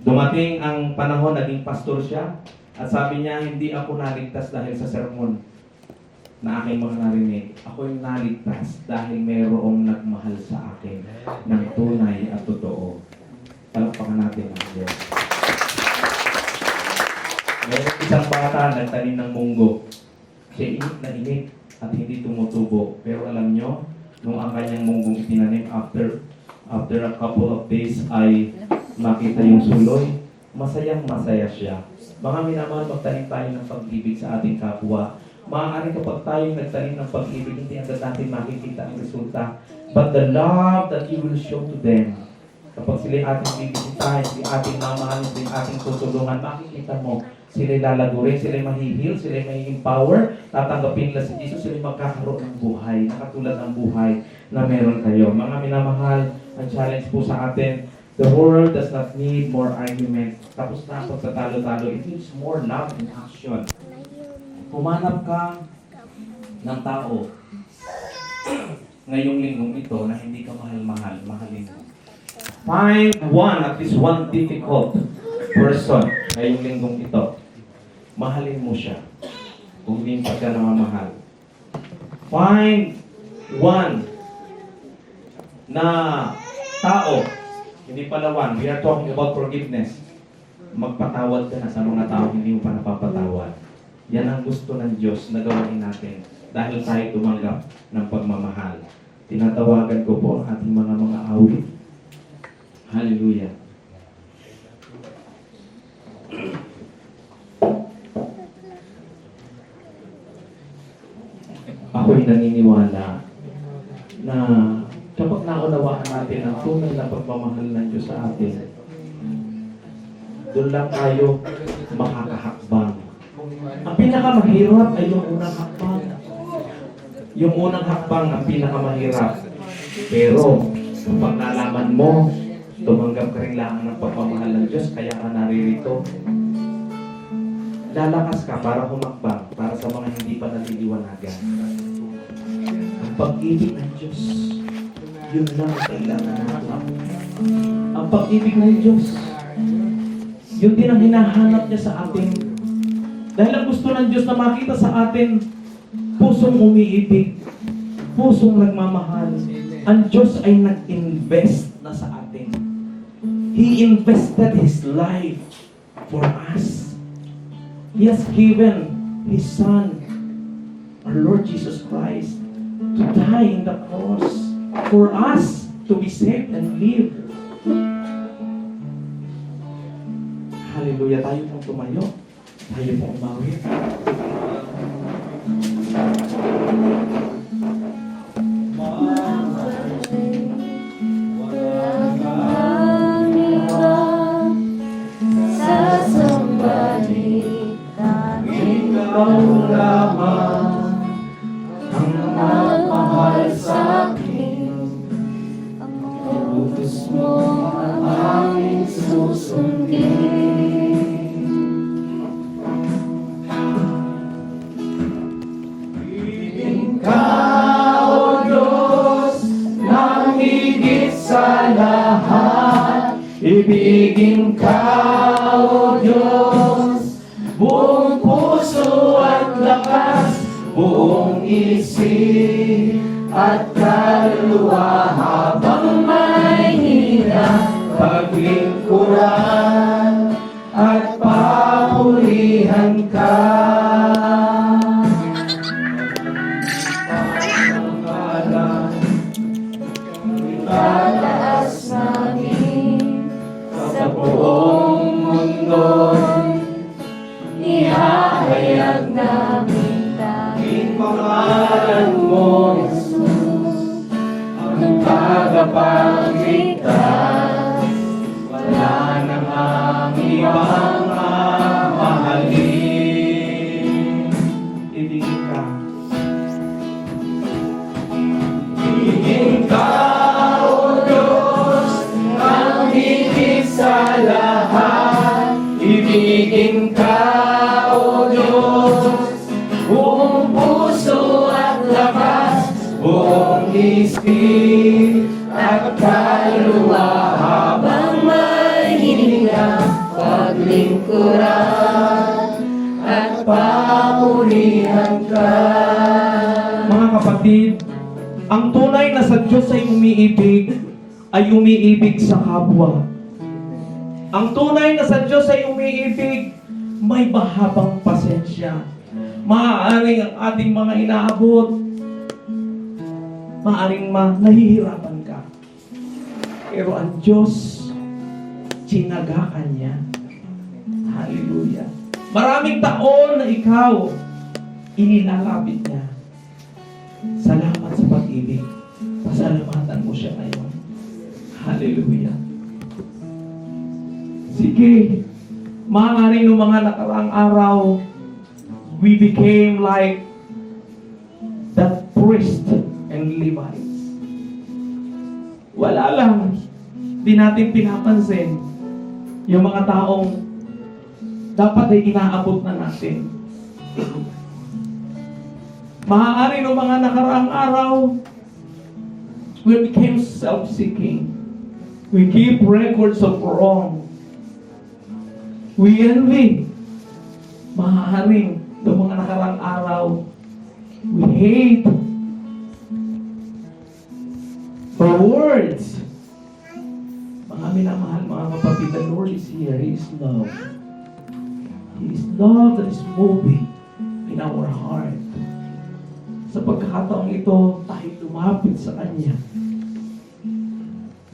Speaker 1: dumating ang panahon, naging pastor siya. At sabi niya, hindi ako naligtas dahil sa sermon na aking mga narinig. Ako yung naligtas dahil mayroong nagmahal sa akin ng tunay at totoo. Palakpakan natin ang Diyos. Mayroong isang bata nagtanim ng munggo. Siya init na init at hindi tumutubo. Pero alam nyo, nung ang kanyang munggong itinanim, after a couple of days ay makita yung suloy, masayang-masaya siya. Mga minamahal, magtanim tayo ng pag-ibig sa ating kapwa. Maaaring kapag tayo nagtanim ng pag-ibig, hindi agad natin makikita ang resulta. But the love that you will show to them, kapag sila ating bibisitahin, sila ating mamahalin, sila ating tutulungan, makikita mo, sila lalagurin, sila mahihil, sila may empower, tatanggapin nila si Jesus, sila magkakaroon ng buhay, nakatulad ng buhay na meron kayo. Mga minamahal, ang challenge po sa atin, the world does not need more argument. Tapos na ang pagtatalo-talo, it needs more love and action. Humanap ka ng tao ngayong linggong ito na hindi ka mahal-mahal, mahalin mo. Find one, at least one difficult person ngayong linggong ito. Mahalin mo siya kung hindi pa ka namamahal. Find one na tao, hindi pala one, we are talking about forgiveness. Magpatawad ka na sa mga tao hindi mo pa napapatawad. Yan ang gusto ng Diyos na gawin natin dahil tayo tumanggap ng pagmamahal. Tinatawagan ko po ang ating mga awit. Hallelujah. Ako'y naniniwala na kapag naunawaan natin ang tunay na pagmamahal ng Diyos sa atin, doon lang tayo makakahakbang. Ang pinakamahirap ay yung unang hakbang. Yung unang hakbang ang pinakamahirap. Pero, kapag nalaman mo, tumanggap ka rin lang ng pagmamahal ng Diyos, kaya ka naririto. Lalakas ka para humakbang, para sa mga hindi pa naliliwanagan. Ang pag-ibig ng Diyos, yun lang ang kailangan natin. Ang pag-ibig ng Diyos, yun din ang hinahanap niya sa atin. Dahil ang gusto ng Diyos na makita sa atin, pusong umiibig, pusong nagmamahal. Ang Diyos ay nag-invest na sa atin. He invested His life for us. He has given His Son, our Lord Jesus Christ, to die in the cross for us to be saved and live. Hallelujah. Tayo pong tumayo. Tayo pong umawit. Ikaw lamang ang nagmamahal sa akin.
Speaker 2: Ang utos mo ang aming susundin.
Speaker 1: Ibigin ka, O Diyos, na higit sa lahat. Ibigin ka, O Diyos, buong puso at lakas, buong isip at kaluluwa, habang may hirap, paglingkuran at papurihan ka. Pangalanan,
Speaker 2: Tataas namin
Speaker 1: sa buong mundo,
Speaker 2: ihahayag namin
Speaker 1: tanging pangalan mo,
Speaker 2: Jesus,
Speaker 1: ang tagapagligtas. Wala nang ang ibang mamahalin. Ibigin ka. Ibigin ka, O Diyos, ang higit sa lahat. Ibigin ka, O Diyos, buong puso at lakas, buong isip at kaluluwa, habang may hininga, paglingkuran at papurihan ka. Mga kapatid, ang tunay na sa Diyos ay umiibig sa kapwa. Ang tunay na sa Diyos ay umiibig, may mahabang pasensya. Maaaring ang ating mga inaabot, maaaring nahihirapan ka. Pero ang Diyos, tinagakan niya. Hallelujah. Maraming taon na ikaw, inilalapit niya. Salamat sa pag-ibig. Pasalamatan mo siya ngayon. Hallelujah. Sige, maaaring noong mga nakaraang araw, we became like that priest and Levites. Wala lang. Di natin pinapansin yung mga taong dapat ay inaabot na natin. Maaari noong mga nakaraang araw, we became self-seeking. We keep records of wrong. We envy. Maaaring noong mga nakaraang araw, we hate. For words. Mga minamahal, mga kapatid, the Lord is here. He is love. He is love that is moving in our heart. Sa pagkakataong ito, tayo lumapit sa Kanya.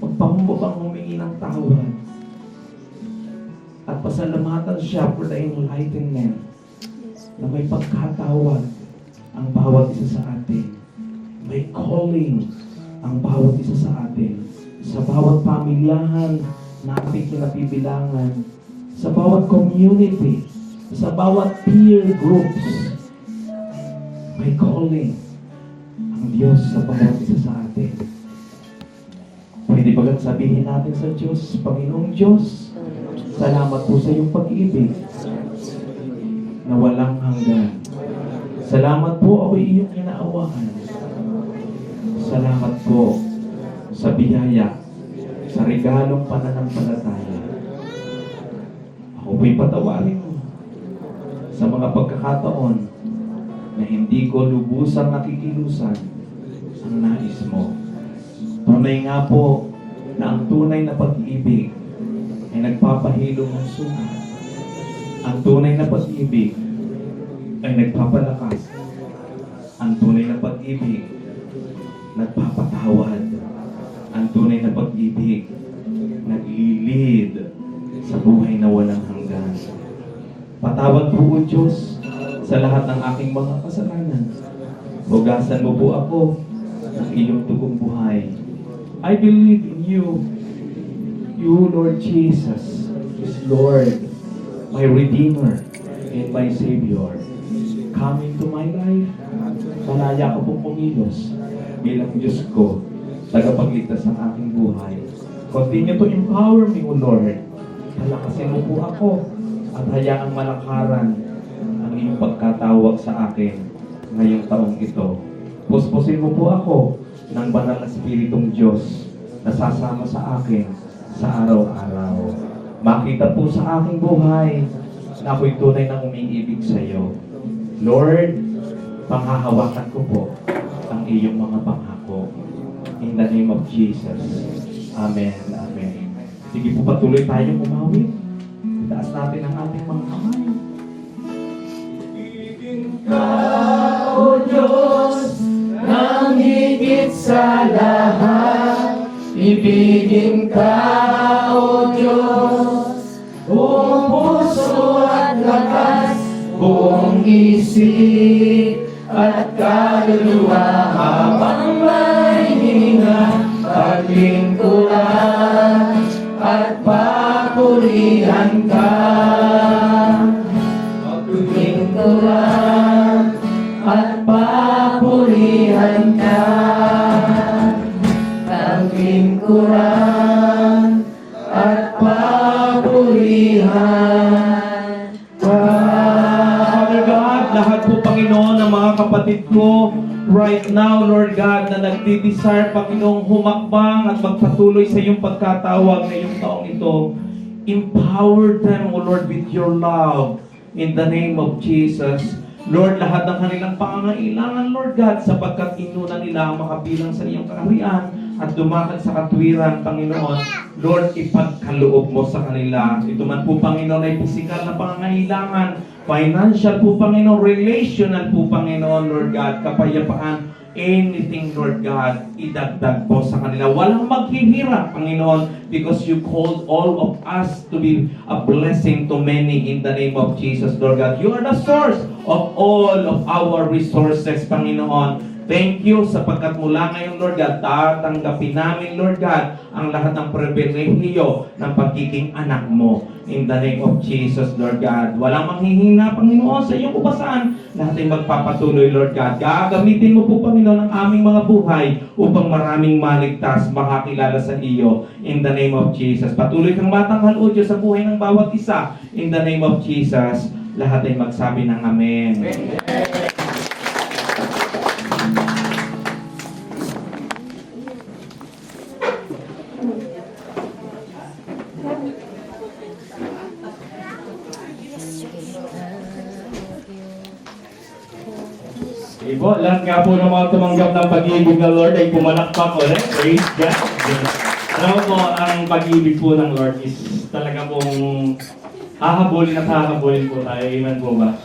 Speaker 1: Magpamahal marunong mo bang humingi ng tawad? At pasalamatan siya for the enlightenment na may pagkatawad ang bawat isa sa atin. May calling ang bawat isa sa atin. Sa bawat pamilyahan na ating kinabibilangan, sa bawat community, sa bawat peer groups, may calling ang Diyos sa bawat isa sa atin. Pwede bagat sabihin natin sa Diyos, Panginoong Diyos, salamat po sa iyong pag-ibig na walang hanggan. Salamat po ako'y iyong inaawaan. Salamat po sa biyaya, sa regalong pananampalataya. Ako po'y patawarin mo sa mga pagkakataon na hindi ko lubusang nakikilusan ang nais mo. Tunay nga po na ang tunay na pag-ibig ay nagpapahilom ng suka. Ang tunay na pag-ibig ay nagpapalakas. Ang tunay na pag-ibig nagpapatawad. Ang tunay na pag-ibig naglilid sa buhay na walang hanggan. Patawad po o Diyos sa lahat ng aking mga kasalanan. Hugasan mo po ako ng iyong tugong buhay. I believe in you. You, Lord Jesus, is Lord, my Redeemer and my Savior. Come into my life. Malaya ka pong kumilos bilang Diyos ko, tagapagligtas ng aking buhay. Continue to empower me, O Lord. Palakasin mo po ako at hayaang malakaran ang iyong pagkatawag sa akin ngayong taong ito. Puspusin mo po ako ng banal na Espiritong Diyos na sasama sa akin sa araw-araw. Makita po sa aking buhay na ako'y tunay na umiibig sa iyo. Lord, panghahawakan ko po ang iyong mga pangako. In the name of Jesus. Amen. Amen. Sige po, patuloy tayong umawit. Itaas natin ang ating mga kamay. Ibigin ka, O Diyos, ng higit sa lahat. Ibigin ka, O Diyos, buong puso at lakas, buong isip at kaluluwa, habang may hinga, paglingkuran at papurihan ka. Paglingkuran at papurihan ka. Paglingkuran at papurihan ka. Father God, lahat po Panginoon ng mga kapatid ko right now, Lord God, na nagdi-desire, Panginoong humakbang at magpatuloy sa iyong pagkatawag ngayong taong ito. Empower them, O Lord, with your love in the name of Jesus. Lord, lahat ng kanilang pangangailangan, Lord God, sapagkat inuna nila ang makabilang sa iyong kaharian at dumakad sa katwiran, Panginoon. Lord, ipagkaloob mo sa kanila. Ito man po, Panginoon, ay pisikal na pangangailangan, financial po, Panginoon, relational po, Panginoon, Lord God, kapayapaan, anything, Lord God, idagdag po sa kanila. Walang maghihirap, Panginoon, because you called all of us to be a blessing to many in the name of Jesus, Lord God. You are the source of all of our resources, Panginoon. Thank you sapagkat mula ngayon, Lord God, tatanggapin namin, Lord God, ang lahat ng pribilehiyo ng pagiging anak mo. In the name of Jesus, Lord God. Walang manghihina, Panginoon, sa iyong ubasan. Lahat ay magpapatuloy, Lord God. Gagamitin mo po, Panginoon, ang aming mga buhay upang maraming maligtas, makakilala sa iyo. In the name of Jesus. Patuloy kang matanghal, O Diyos, sa buhay ng bawat isa. In the name of Jesus. Lahat ay magsabi ng Amen.
Speaker 3: Po, lahat nga po ng mga tumanggap ng pag-ibig ng Lord ay pumalakpak ulit. Praise God. Alam mo po, ang pag-ibig po ng Lord is talaga pong hahabulin at hahabulin po tayo. Amen po ba?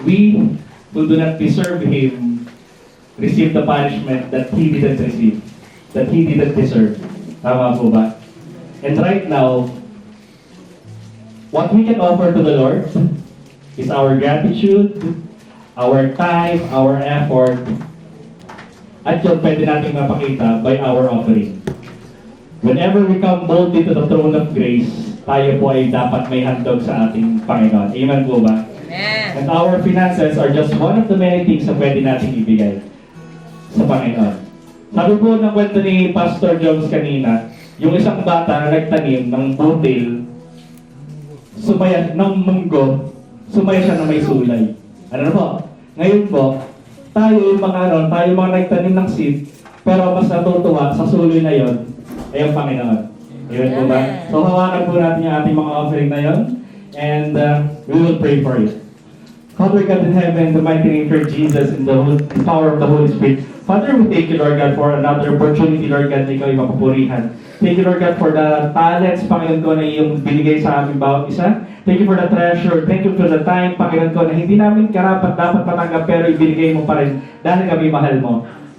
Speaker 3: We who do not deserve Him receive the punishment that He didn't receive, that He didn't deserve. Tama po ba? And right now, what we can offer to the Lord is our gratitude, our time, our effort, at yun pwede nating mapakita by our offering. Whenever we come boldly to the throne of grace, tayo po ay dapat may handog sa ating Panginoon. Amen po ba?
Speaker 4: Amen.
Speaker 3: And our finances are just one of the many things na pwede nating ibigay sa Panginoon. Sabi po ng kwento ni Pastor Jones kanina, yung isang bata na nagtanim ng butil, sumaya ng munggo, sumaya siya na may sulay. Ano na po? Ngayon po, tayo yung mga nagtanim ng seed, pero mas natutuwa sa suloy na yon ay ang Panginoon. Amen po ba? So hawakan po natin yung ating mga offering na yon, and we will pray for it. Father God in heaven, in the mighty name of Jesus, in the power of the Holy Spirit, Father, we thank you, Lord God, for another opportunity, Lord God, na ikaw ay mapupurihan. Thank you, Lord God, for the talents, Panginoon ko, na iyong binigay sa aming bawat isa. Thank you for the treasure. Thank you for the time, Panginoon ko, na hindi namin karapat dapat matanggap, pero ibinigay mo pa rin dahil kami mahal mo.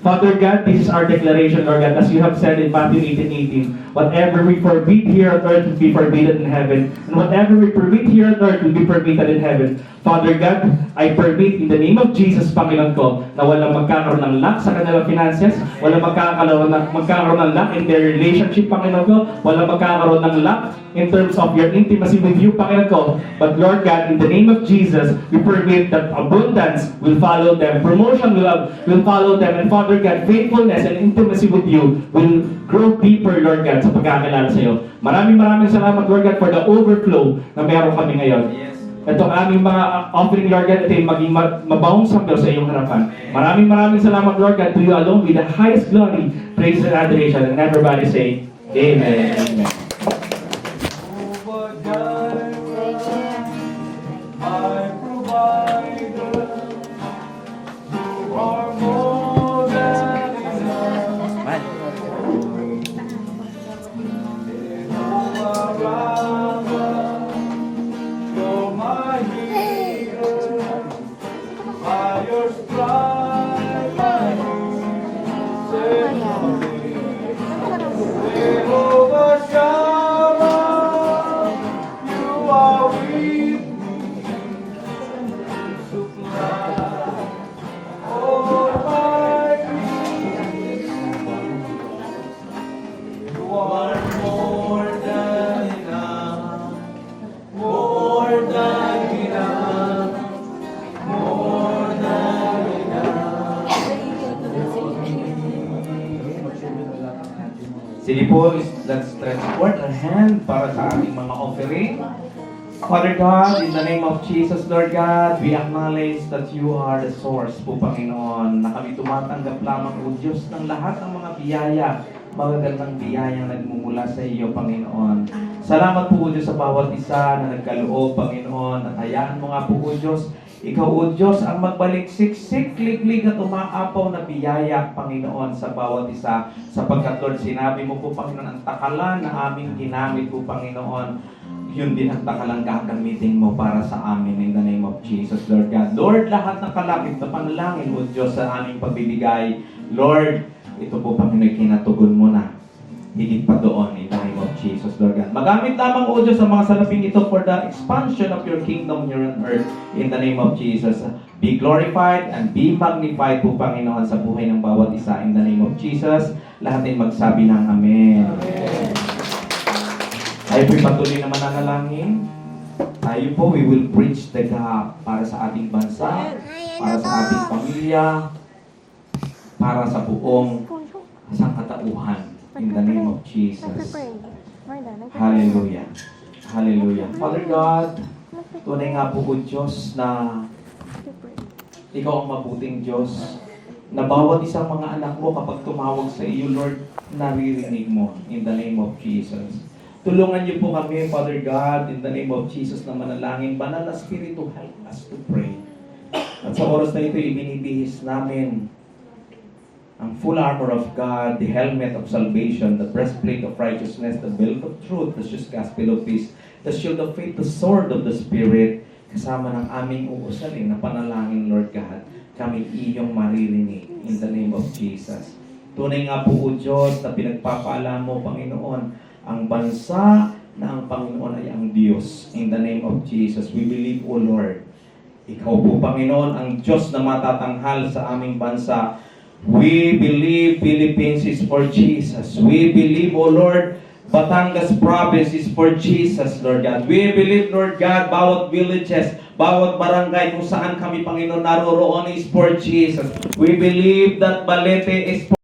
Speaker 3: Father God, this is our declaration, Lord God, as you have said in Matthew 18:18, whatever we forbid here on earth will be forbidden in heaven, and whatever we permit here on earth will be permitted in heaven. Father God, I permit in the name of Jesus, Panginoon ko, na walang magkakaroon ng lack sa kanilang finances, walang magkakaroon ng lack in their relationship, Panginoon ko, walang magkakaroon ng lack in terms of your intimacy with you, Panginoon ko. But Lord God, in the name of Jesus, we permit that abundance will follow them, promotion will follow them, and Father God, faithfulness and intimacy with you will grow deeper, Lord God, sa pagkakilala sa iyo. Maraming salamat, Lord God, for the overflow na meron kami ngayon. Itong aming mga offering, Lord God, ito yung maging mabaong sambayaw sa iyong harapan. Maraming salamat, Lord God, to you alone with the highest glory, praise and adoration. And everybody say, Amen. Amen.
Speaker 1: Sige po, let's stretch forth our hand para sa ating mga offering. Father God, in the name of Jesus, Lord God, we acknowledge that you are the source po, Panginoon, na kami tumatanggap lamang, O Diyos, ng lahat ng mga biyaya, magagandang biyayang nagmumula sa iyo, Panginoon. Salamat po, O Diyos, sa bawat isa na nagkaloob, Panginoon, at hayaan mo nga po, O Diyos, ikaw, O Diyos, ang magbalik siksik, liglig at umaapaw na biyaya, Panginoon, sa bawat isa. Sapagkat, Lord, sinabi mo po, Panginoon, ang takalan na aming ginamit po, Panginoon, yun din ang takalang gagamitin mo para sa amin in the name of Jesus, Lord God. Lord, lahat ng kalakip na panalangin, O Diyos, sa aming pagbibigay, Lord, ito po, Panginoon, kinatugon mo na. Higit pa doon in the name of Jesus, Lord God. Magamit lamang, O Diyos, sa mga salaping ito for the expansion of your kingdom here on earth in the name of Jesus. Be glorified and be magnified po, Panginoon, sa buhay ng bawat isa in the name of Jesus. Lahat ay magsabi ng Amen. Amen. Tayo po'y patuloy na mananalangin. Tayo po, we will bridge the gap para sa ating bansa, para sa ating pamilya, para sa buong sangkatauhan. In the name of Jesus. Hallelujah. Hallelujah. Father God, tunay nga po, O Diyos, na ikaw ang mabuting Diyos, na bawat isang mga anak mo kapag tumawag sa iyo, Lord, naririnig mo in the name of Jesus. Tulungan niyo po kami, Father God, in the name of Jesus, na manalangin. Banal na Espiritu, help us to pray. At sa oras na ito, ibinibihis namin ang full armor of God, the helmet of salvation, the breastplate of righteousness, the belt of truth, the just gospel of peace, the shield of faith, the sword of the Spirit, kasama ng aming uusalin na panalangin, Lord God, kami iyong maririnig in the name of Jesus. Tunay nga po, O Diyos, na pinagpapaalam mo, Panginoon, ang bansa na ang Panginoon ay ang Diyos. In the name of Jesus, we believe, O Lord, Ikaw po, Panginoon, ang Diyos na matatanghal sa aming bansa. We believe Philippines is for Jesus. We believe, O Lord, Batangas province is for Jesus, Lord God. We believe, Lord God, bawat villages, bawat barangay kung saan kami, Panginoon, naroroon is for Jesus. We believe that Balete is for